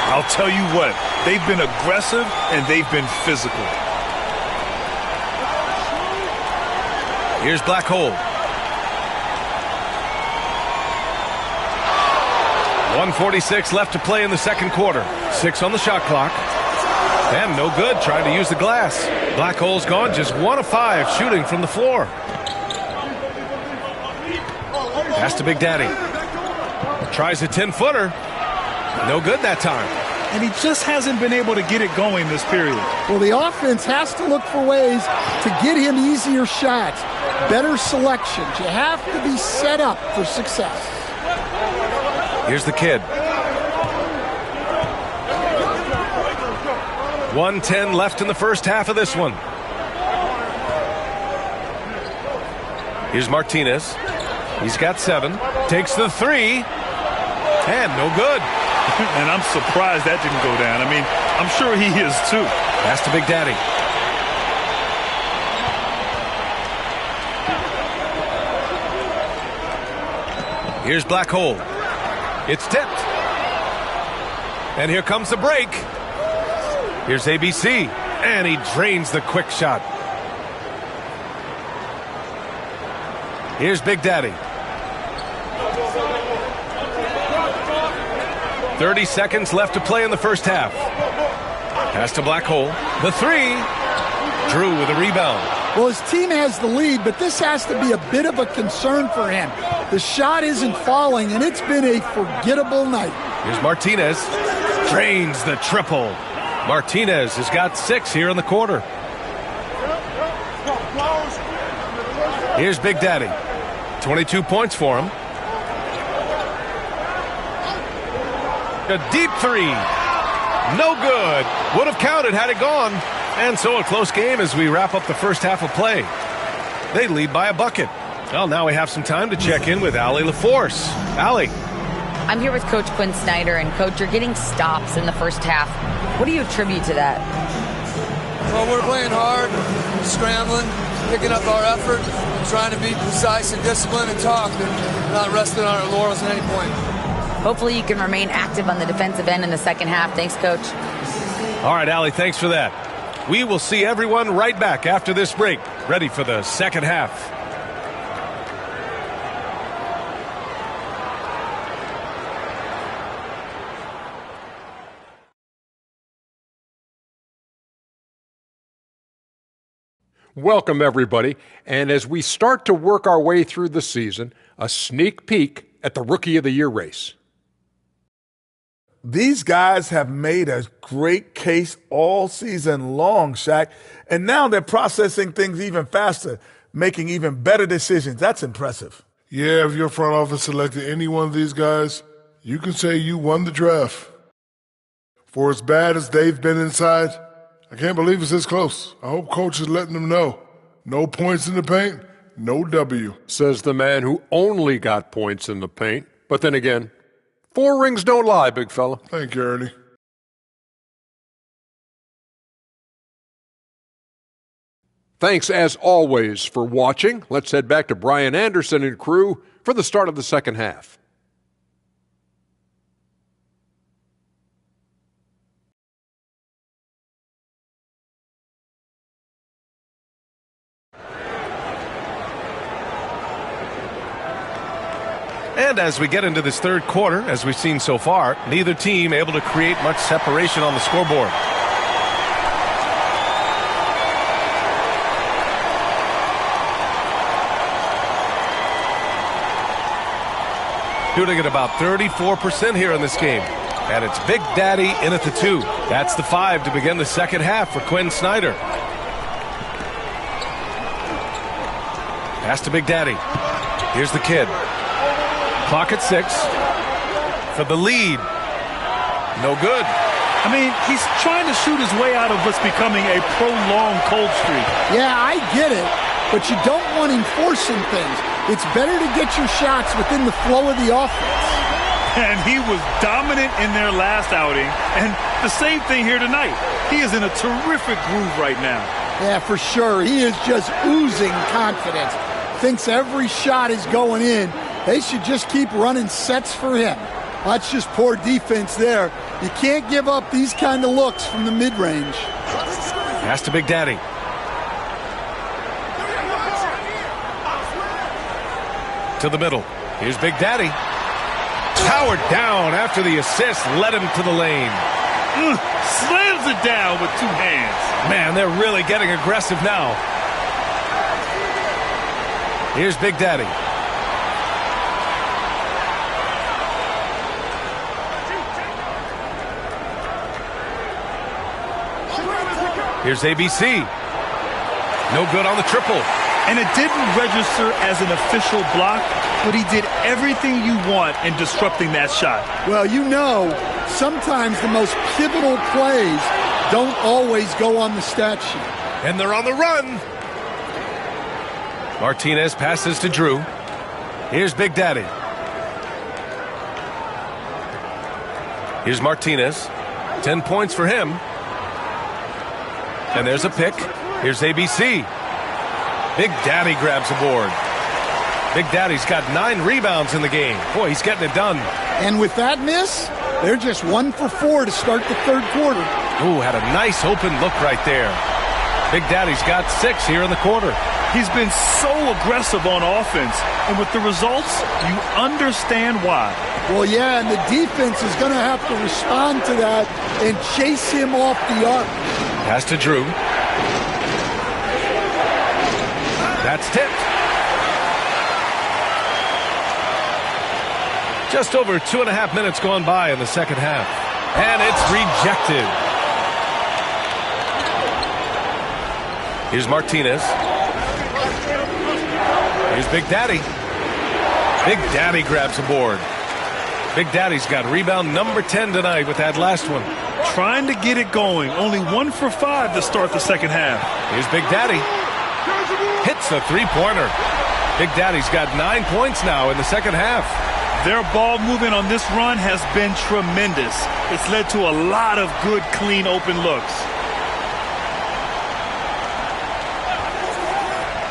K: I'll tell you what, they've been aggressive and they've been physical.
I: Here's Black Hole. 1:46 left to play in the second quarter. 6 on the shot clock. And no good trying to use the glass. Black Hole's gone just 1 of 5 shooting from the floor. Pass to Big Daddy. Tries a 10-footer. No good that time.
K: And he just hasn't been able to get it going this period.
L: Well, the offense has to look for ways to get him easier shots, better selections. You have to be set up for success.
I: Here's the kid. 1:10 left in the first half of this one. Here's Martinez. He's got 7. Takes the 3. And no good.
K: And I'm surprised that didn't go down. I mean, I'm sure he is too.
I: Pass to Big Daddy. Here's Black Hole. It's tipped. And here comes the break. Here's ABC. And he drains the quick shot. Here's Big Daddy. 30 seconds left to play in the first half. Pass to Black Hole. The 3. Drew with a rebound.
L: Well, his team has the lead, but this has to be a bit of a concern for him. The shot isn't falling, and it's been a forgettable night.
I: Here's Martinez. Drains the triple. Martinez has got 6 here in the quarter. Here's Big Daddy. 22 points for him. A deep 3. No good. Would have counted had it gone. And so a close game as we wrap up the first half of play. They lead by a bucket. Well, now we have some time to check in with Allie LaForce. Allie.
M: I'm here with Coach Quinn Snyder. And, Coach, you're getting stops in the first half. What do you attribute to that?
N: Well, we're playing hard, scrambling, picking up our effort, trying to be precise and disciplined and talk, and not resting on our laurels at any point.
M: Hopefully you can remain active on the defensive end in the second half. Thanks, Coach.
I: All right, Allie, thanks for that. We will see everyone right back after this break, ready for the second half.
F: Welcome, everybody. And as we start to work our way through the season, a sneak peek at the Rookie of the Year race.
H: These guys have made a great case all season long, Shaq, and now they're processing things even faster, making even better decisions. That's impressive.
G: Yeah, if your front office selected any one of these guys, you can say you won the draft. For as bad as they've been inside, I can't believe it's this close. I hope Coach is letting them know. No points in the paint, no W.
F: Says the man who only got points in the paint. But then again, 4 rings don't lie, big fella.
G: Thank you, Ernie.
F: Thanks, as always, for watching. Let's head back to Brian Anderson and crew for the start of the second half.
I: And as we get into this third quarter, as we've seen so far, neither team able to create much separation on the scoreboard. Shooting at about 34% here in this game. And it's Big Daddy in at the 2. That's the 5 to begin the second half for Quinn Snyder. Pass to Big Daddy. Here's the kid. Clock at 6 for the lead. No good.
K: I mean, he's trying to shoot his way out of what's becoming a prolonged cold streak.
L: Yeah, I get it, but you don't want him forcing things. It's better to get your shots within the flow of the offense.
K: And he was dominant in their last outing. And the same thing here tonight. He is in a terrific groove right now.
L: Yeah, for sure. He is just oozing confidence. Thinks every shot is going in. They should just keep running sets for him. That's just poor defense there. You can't give up these kind of looks from the mid-range.
I: Pass to Big Daddy. To the middle. Here's Big Daddy. Powered down after the assist. Led him to the lane.
K: Slams it down with 2 hands.
I: Man, they're really getting aggressive now. Here's Big Daddy. Here's ABC. No good on the triple.
K: And it didn't register as an official block, but he did everything you want in disrupting that shot.
L: Well, you know, sometimes the most pivotal plays don't always go on the stat sheet.
I: And they're on the run. Martinez passes to Drew. Here's Big Daddy. Here's Martinez. 10 points for him. And there's a pick. Here's ABC. Big Daddy grabs a board. Big Daddy's got 9 rebounds in the game. Boy, he's getting it done.
L: And with that miss, they're just 1 for 4 to start the third quarter.
I: Ooh, had a nice open look right there. Big Daddy's got 6 here in the quarter.
K: He's been so aggressive on offense, and with the results, you understand why.
L: Well, yeah, and the defense is going to have to respond to that and chase him off the arc.
I: Pass to Drew. That's tipped. Just over 2.5 minutes gone by in the second half. And it's rejected. Here's Martinez. Here's Big Daddy. Big Daddy grabs a board. Big Daddy's got rebound number 10 tonight with that last one.
K: Trying to get it going. Only 1 for 5 to start the second half.
I: Here's Big Daddy. Hits the three-pointer. Big Daddy's got 9 points now in the second half.
K: Their ball movement on this run has been tremendous. It's led to a lot of good, clean, open looks.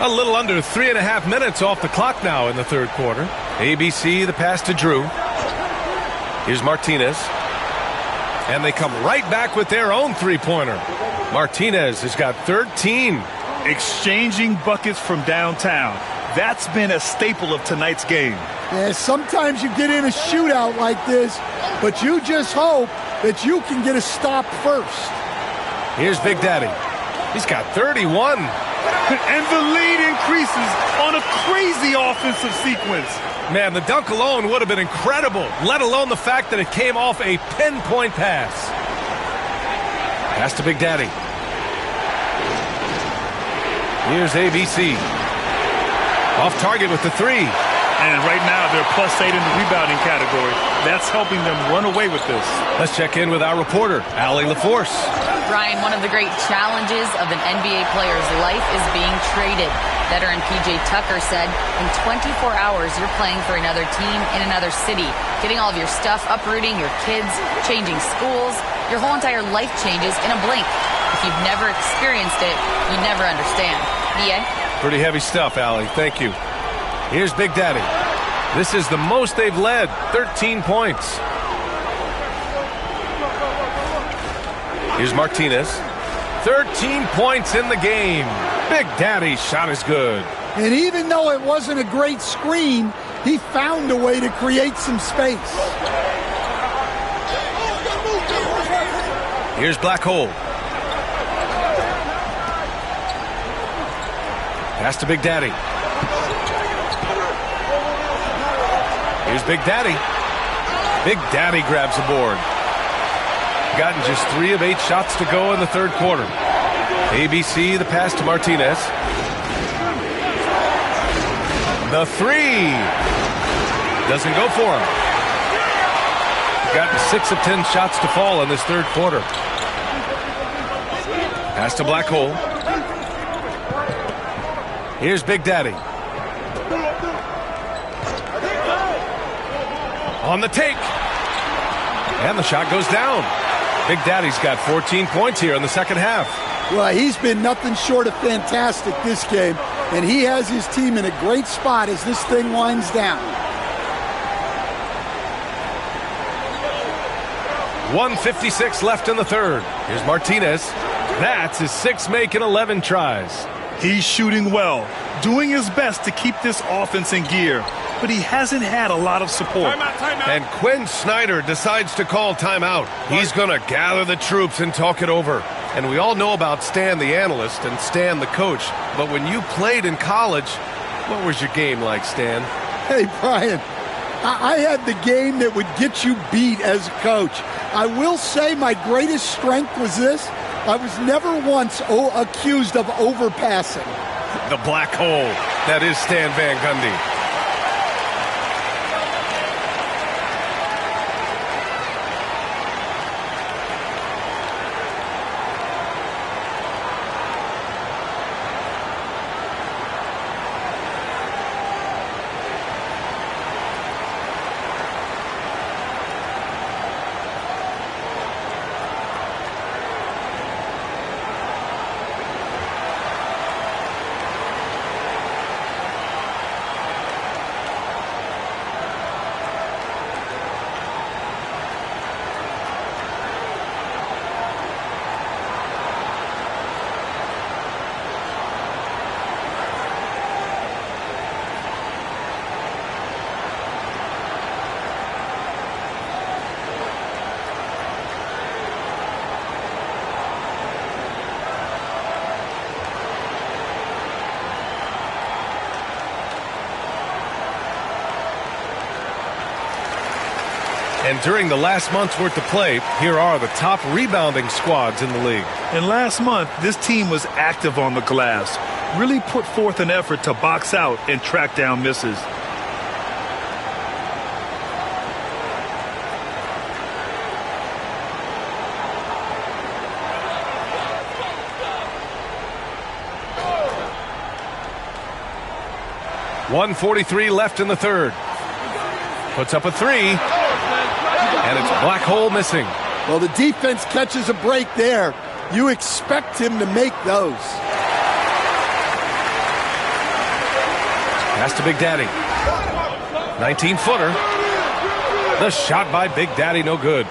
I: A little under 3.5 minutes off the clock now in the third quarter. ABC, the pass to Drew. Here's Martinez. And they come right back with their own three-pointer. Martinez has got 13.
K: Exchanging buckets from downtown. That's been a staple of tonight's game.
L: Yeah, sometimes you get in a shootout like this, but you just hope that you can get a stop first.
I: Here's Big Daddy. He's got 31.
K: And the lead increases on a crazy offensive sequence.
I: Man, the dunk alone would have been incredible, let alone the fact that it came off a pinpoint pass. Pass to Big Daddy. Here's ABC. Off target with the 3.
K: And right now, they're +8 in the rebounding category. That's helping them run away with this.
I: Let's check in with our reporter, Allie LaForce.
M: Ryan, one of the great challenges of an NBA player's life is being traded. Veteran P.J. Tucker said, in 24 hours, you're playing for another team in another city, getting all of your stuff, uprooting your kids, changing schools. Your whole entire life changes in a blink. If you've never experienced it, you never understand. B.A.?
I: Pretty heavy stuff, Allie. Thank you. Here's Big Daddy. This is the most they've led, 13 points. Here's Martinez. 13 points in the game. Big Daddy's shot is good.
L: And even though it wasn't a great screen, he found a way to create some space.
I: Here's Black Hole. Pass to Big Daddy. Here's Big Daddy. Big Daddy grabs the board. Gotten just 3 of 8 shots to go in the third quarter. ABC, the pass to Martinez. The 3. Doesn't go for him. Gotten 6 of 10 shots to fall in this third quarter. Pass to Black Hole. Here's Big Daddy. On the take. And the shot goes down. Big Daddy's got 14 points here in the second half.
L: Well, he's been nothing short of fantastic this game, and he has his team in a great spot as this thing winds down.
I: 1:56 left in the third. Here's Martinez. That's his 6th make in 11 tries.
K: He's shooting well, doing his best to keep this offense in gear, but he hasn't had a lot of support.
I: Timeout. And Quinn Snyder decides to call timeout. He's going to gather the troops and talk it over. And we all know about Stan the analyst and Stan the coach, but when you played in college, what was your game like, Stan?
L: Hey, Brian, I had the game that would get you beat as a coach. I will say my greatest strength was this. I was never once accused of overpassing.
I: The black hole. That is Stan Van Gundy. And during the last month's worth of play, here are the top rebounding squads in the league.
K: And last month, this team was active on the glass, really put forth an effort to box out and track down misses.
I: .143 left in the third. Puts up a three. And it's black hole missing.
L: Well, the defense catches a break there. You expect him to make those.
I: Pass to Big Daddy. 19-footer. The shot by Big Daddy, no good.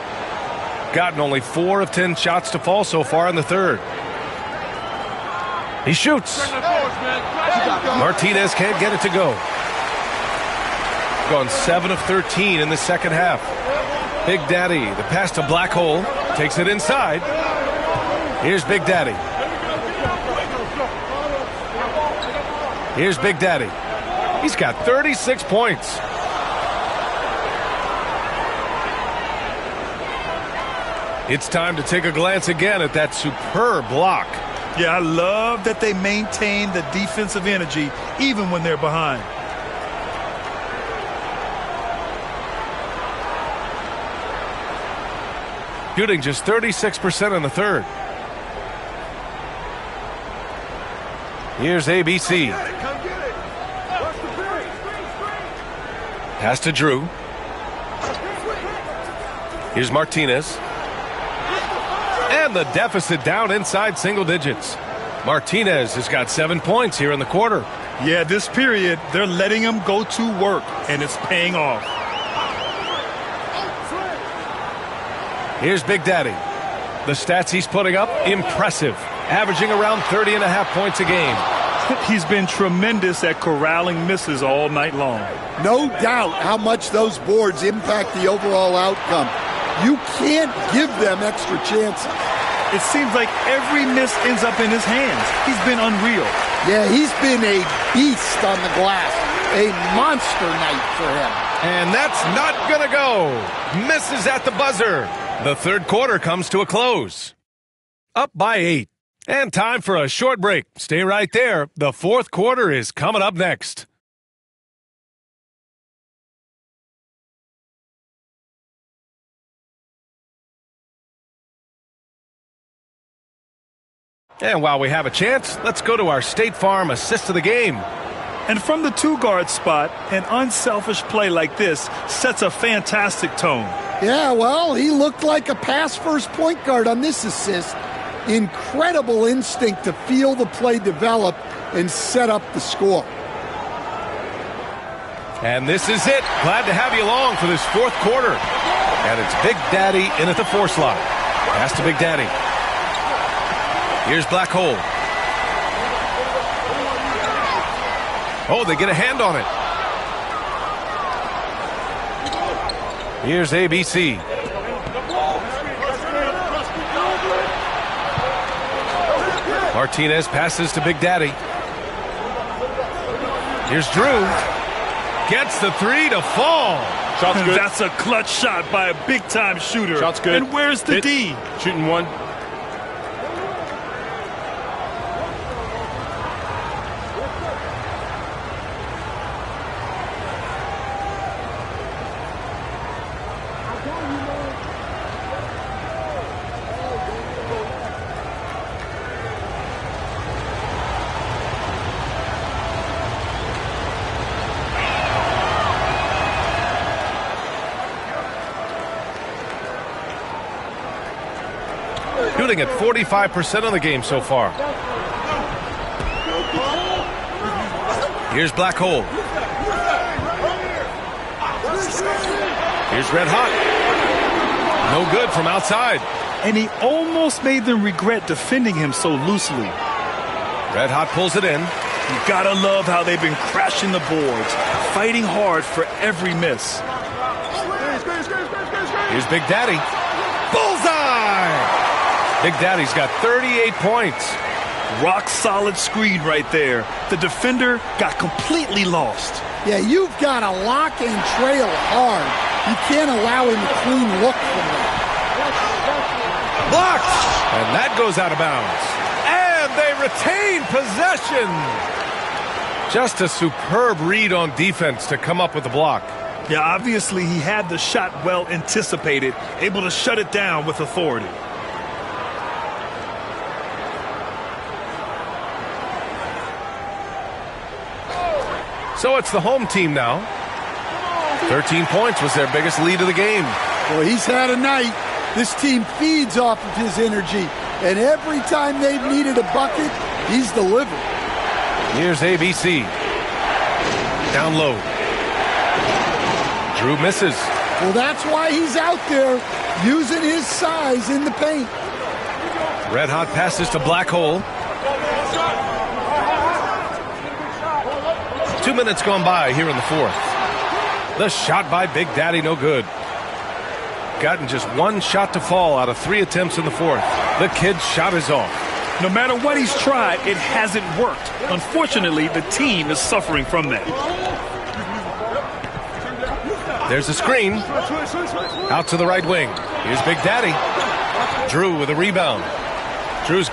I: Gotten only 4 of 10 shots to fall so far in the third. He shoots. Martinez can't get it to go. Gone 7 of 13 in the second half. Big Daddy, the pass to Black Hole, takes it inside. Here's Big Daddy. Here's Big Daddy. He's got 36 points. It's time to take a glance again at that superb block.
K: Yeah, I love that they maintain the defensive energy even when they're behind.
I: Shooting just 36% in the third. Here's ABC. Pass to Drew. Here's Martinez. And the deficit down inside single digits. Martinez has got 7 points here in the quarter.
K: Yeah, this period, they're letting him go to work, and it's paying off.
I: Here's Big Daddy. The stats he's putting up, impressive. Averaging around 30.5 points a game.
K: He's been tremendous at corralling misses all night long.
L: No doubt how much those boards impact the overall outcome. You can't give them extra chances.
K: It seems like every miss ends up in his hands. He's been unreal.
L: Yeah, he's been a beast on the glass. A monster night for him.
I: And that's not going to go. Misses at the buzzer. The third quarter comes to a close. Up by 8. And time for a short break. Stay right there. The fourth quarter is coming up next. And while we have a chance, let's go to our State Farm assist of the game.
K: And from the two-guard spot, an unselfish play like this sets a fantastic tone.
L: Yeah, well, he looked like a pass-first point guard on this assist. Incredible instinct to feel the play develop and set up the score.
I: And this is it. Glad to have you along for this fourth quarter. And it's Big Daddy in at the 4 slot. Pass to Big Daddy. Here's Black Hole. Oh, they get a hand on it. Here's ABC. Martinez passes to Big Daddy. Here's Drew. Gets the 3 to fall.
K: Shot's good. That's a clutch shot by a big-time shooter.
D: Shot's good.
K: And where's the D?
D: Shooting 1.
I: Shooting at 45% of the game so far. Here's Black Hole. Here's Red Hot. No good from outside.
K: And he almost made them regret defending him so loosely.
I: Red Hot pulls it in.
K: You gotta love how they've been crashing the boards, fighting hard for every miss.
I: Here's Big Daddy. Bullseye! Big Daddy's got 38 points.
K: Rock solid screen right there. The defender got completely lost.
L: Yeah, you've got to lock and trail hard. You can't allow him a clean look from that.
I: Blocked! And that goes out of bounds. And they retain possession. Just a superb read on defense to come up with the block.
K: Yeah, obviously he had the shot well anticipated, able to shut it down with authority.
I: So it's the home team now. 13 points was their biggest lead of the game.
L: Well, he's had a night. This team feeds off of his energy, and every time they've needed a bucket, he's delivered.
I: Here's ABC. Down low. Drew misses.
L: Well, that's why he's out there using his size in the paint.
I: Red Hot passes to Black Hole. 2 minutes gone by here in the fourth. The shot by Big Daddy, no good. Gotten just one shot to fall out of 3 attempts in the fourth. The kid's shot is off.
K: No matter what he's tried, it hasn't worked. Unfortunately, the team is suffering from that.
I: There's a screen. Out to the right wing. Here's Big Daddy. Drew with a rebound. Drew's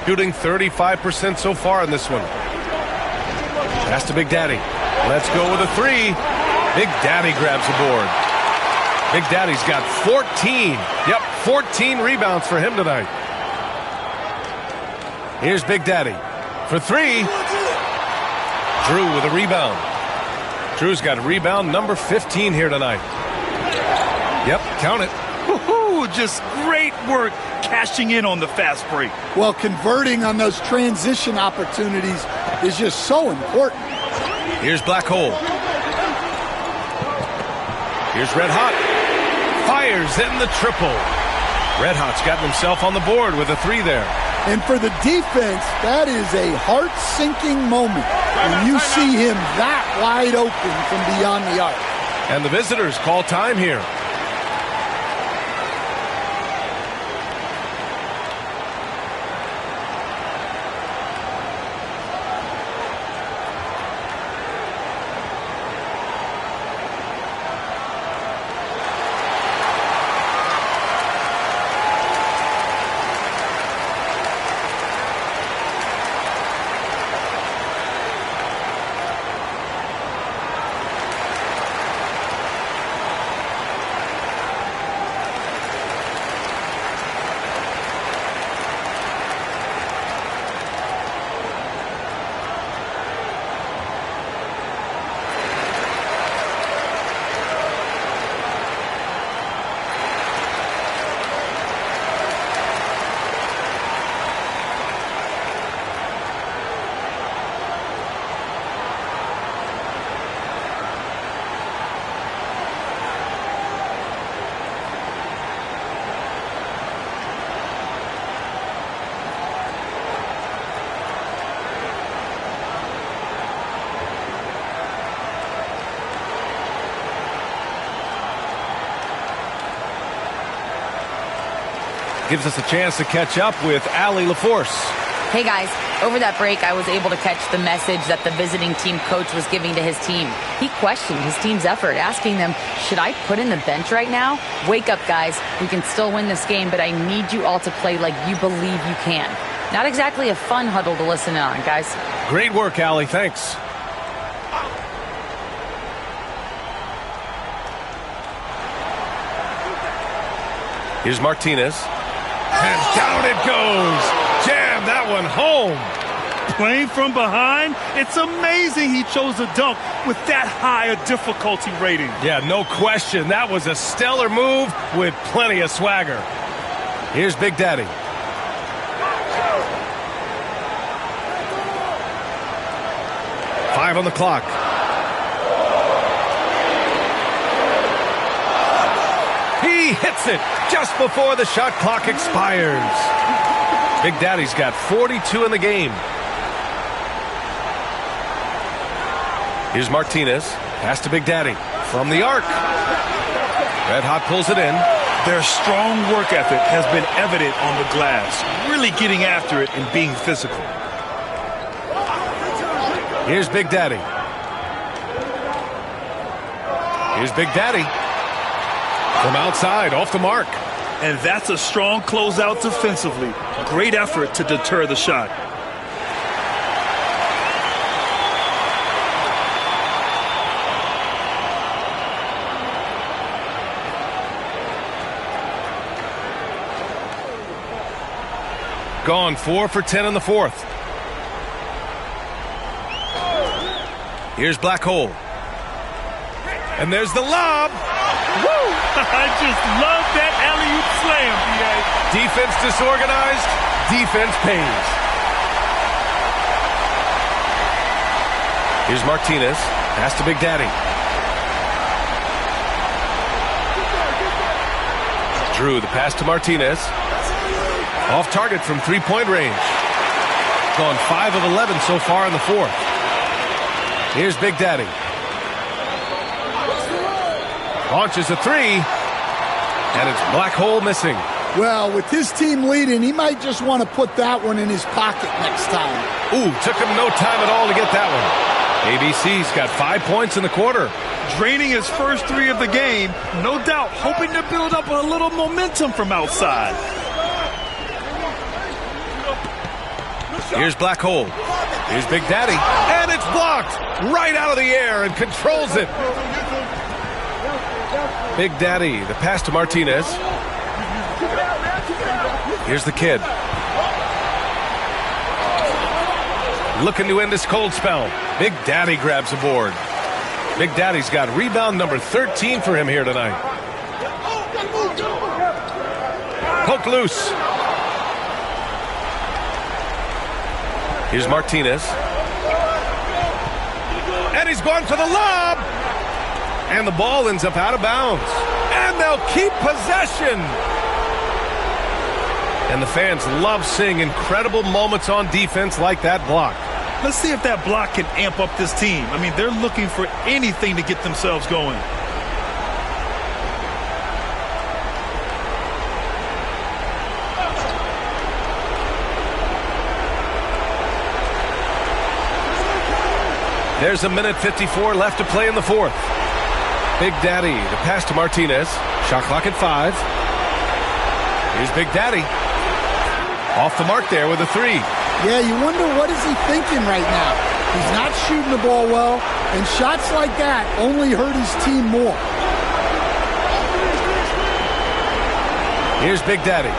I: shooting 35% so far in this one. Pass to Big Daddy. Let's go with a 3. Big Daddy grabs the board. Big Daddy's got 14. Yep, 14 rebounds for him tonight. Here's Big Daddy for 3. Drew with a rebound. Drew's got rebound number 15 here tonight. Yep, count it.
K: Woohoo! Just great work cashing in on the fast break.
L: Well, converting on those transition opportunities is just so important.
I: Here's Black Hole. Here's Red Hot. Fires in the triple. Red Hot's gotten himself on the board with a 3 there.
L: And for the defense, that is a heart-sinking moment when you see him that wide open from beyond the arc.
I: And the visitors call time here. gives us a chance to catch up with Allie LaForce.
M: Hey guys, over that break, I was able to catch the message that the visiting team coach was giving to his team. He questioned his team's effort, asking them, should I put in the bench right now? Wake up, guys. We can still win this game, but I need you all to play like you believe you can. Not exactly a fun huddle to listen on, guys.
I: Great work, Allie. Thanks. Here's Martinez. And down it goes. Jam that one home.
K: Playing from behind, it's amazing he chose a dunk with that high a difficulty rating.
I: Yeah, no question. That was a stellar move with plenty of swagger. Here's Big Daddy. Five on the clock. He hits it just before the shot clock expires. Big Daddy's got 42 in the game. Here's Martinez. Pass to Big Daddy from the arc. Red Hot pulls it in.
K: Their strong work ethic has been evident on the glass, really getting after it and being physical.
I: Here's Big Daddy. Here's Big Daddy. From outside, off the mark.
K: And that's a strong closeout defensively. Great effort to deter the shot.
I: Gone 4 for 10 in the fourth. Here's Black Hole. And there's the lob.
K: Woo! I just love that alley-oop slam, B.A.
I: Defense disorganized. Defense pays. Here's Martinez. Pass to Big Daddy. Drew, the pass to Martinez. Off target from three-point range. Gone 5 of 11 so far in the fourth. Here's Big Daddy. Launches a three. And it's Black Hole missing.
L: Well, with his team leading, he might just want to put that one in his pocket next time.
I: Ooh, took him no time at all to get that one. ABC's got 5 points in the quarter.
K: Draining his first three of the game, no doubt hoping to build up a little momentum from outside.
I: Here's Black Hole. Here's Big Daddy. And it's blocked right out of the air and controls it. Big Daddy, the pass to Martinez. Here's the kid. Looking to end this cold spell. Big Daddy grabs the board. Big Daddy's got rebound number 13 for him here tonight. Poked loose. Here's Martinez. And he's going for the lob. And the ball ends up out of bounds. And they'll keep possession. And the fans love seeing incredible moments on defense like that block.
K: Let's see if that block can amp up this team. I mean, they're looking for anything to get themselves going.
I: There's a minute 54 left to play in the fourth. Big Daddy, the pass to Martinez. Shot clock at 5. Here's Big Daddy. Off the mark there with a three.
L: Yeah, you wonder what is he thinking right now. He's not shooting the ball well, and shots like that only hurt his team more.
I: Here's Big Daddy.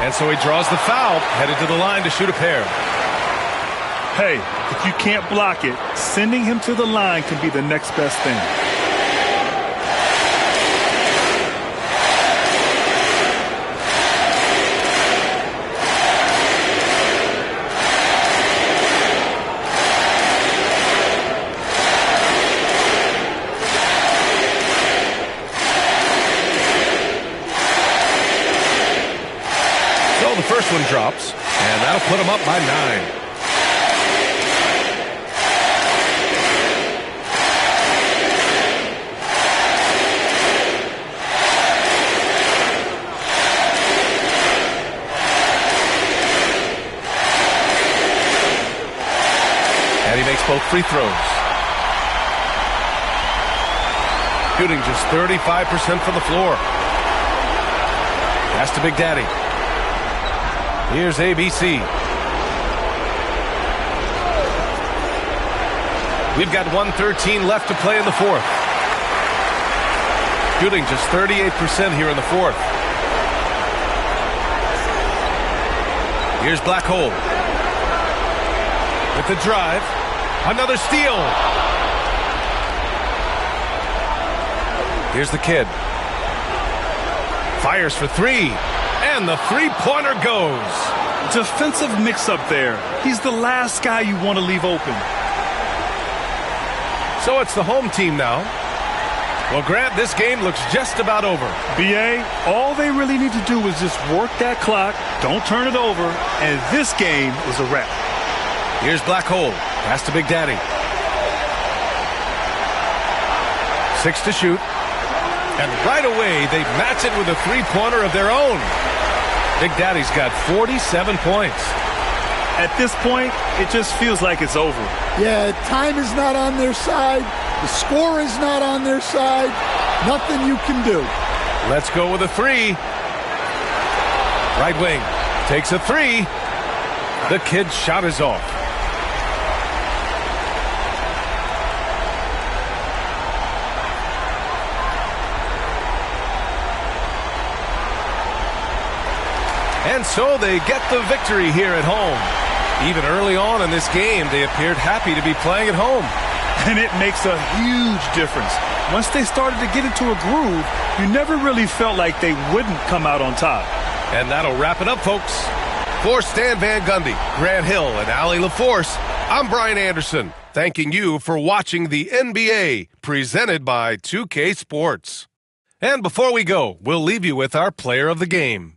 I: And so he draws the foul, headed to the line to shoot a pair.
K: Hey, if you can't block it, sending him to the line can be the next best thing.
I: So the first one drops, and that'll put him up by 9. makes both free throws. Shooting just 35% from the floor. Pass to Big Daddy. Here's ABC. We've got 1:13 left to play in the fourth. Shooting just 38% here in the fourth. Here's Black Hole. With the drive. Another steal. Here's the kid. Fires for three. And the three-pointer goes.
K: Defensive mix-up there. He's the last guy you want to leave open.
I: So it's the home team now. Well, Grant, this game looks just about over.
K: B.A., all they really need to do is just work that clock, don't turn it over, and this game is a wrap.
I: Here's Black Hole. Pass to Big Daddy. 6 to shoot. And right away, they match it with a three-pointer of their own. Big Daddy's got 47 points.
K: At this point, it just feels like it's over.
L: Yeah, time is not on their side. The score is not on their side. Nothing you can do.
I: Let's go with a three. Right wing takes a three. The kid's shot is off. And so they get the victory here at home. Even early on in this game, they appeared happy to be playing at home.
K: And it makes a huge difference. Once they started to get into a groove, you never really felt like they wouldn't come out on top.
I: And that'll wrap it up, folks. For Stan Van Gundy, Grant Hill, and Allie LaForce, I'm Brian Anderson, thanking you for watching the NBA, presented by 2K Sports. And before we go, we'll leave you with our player of the game.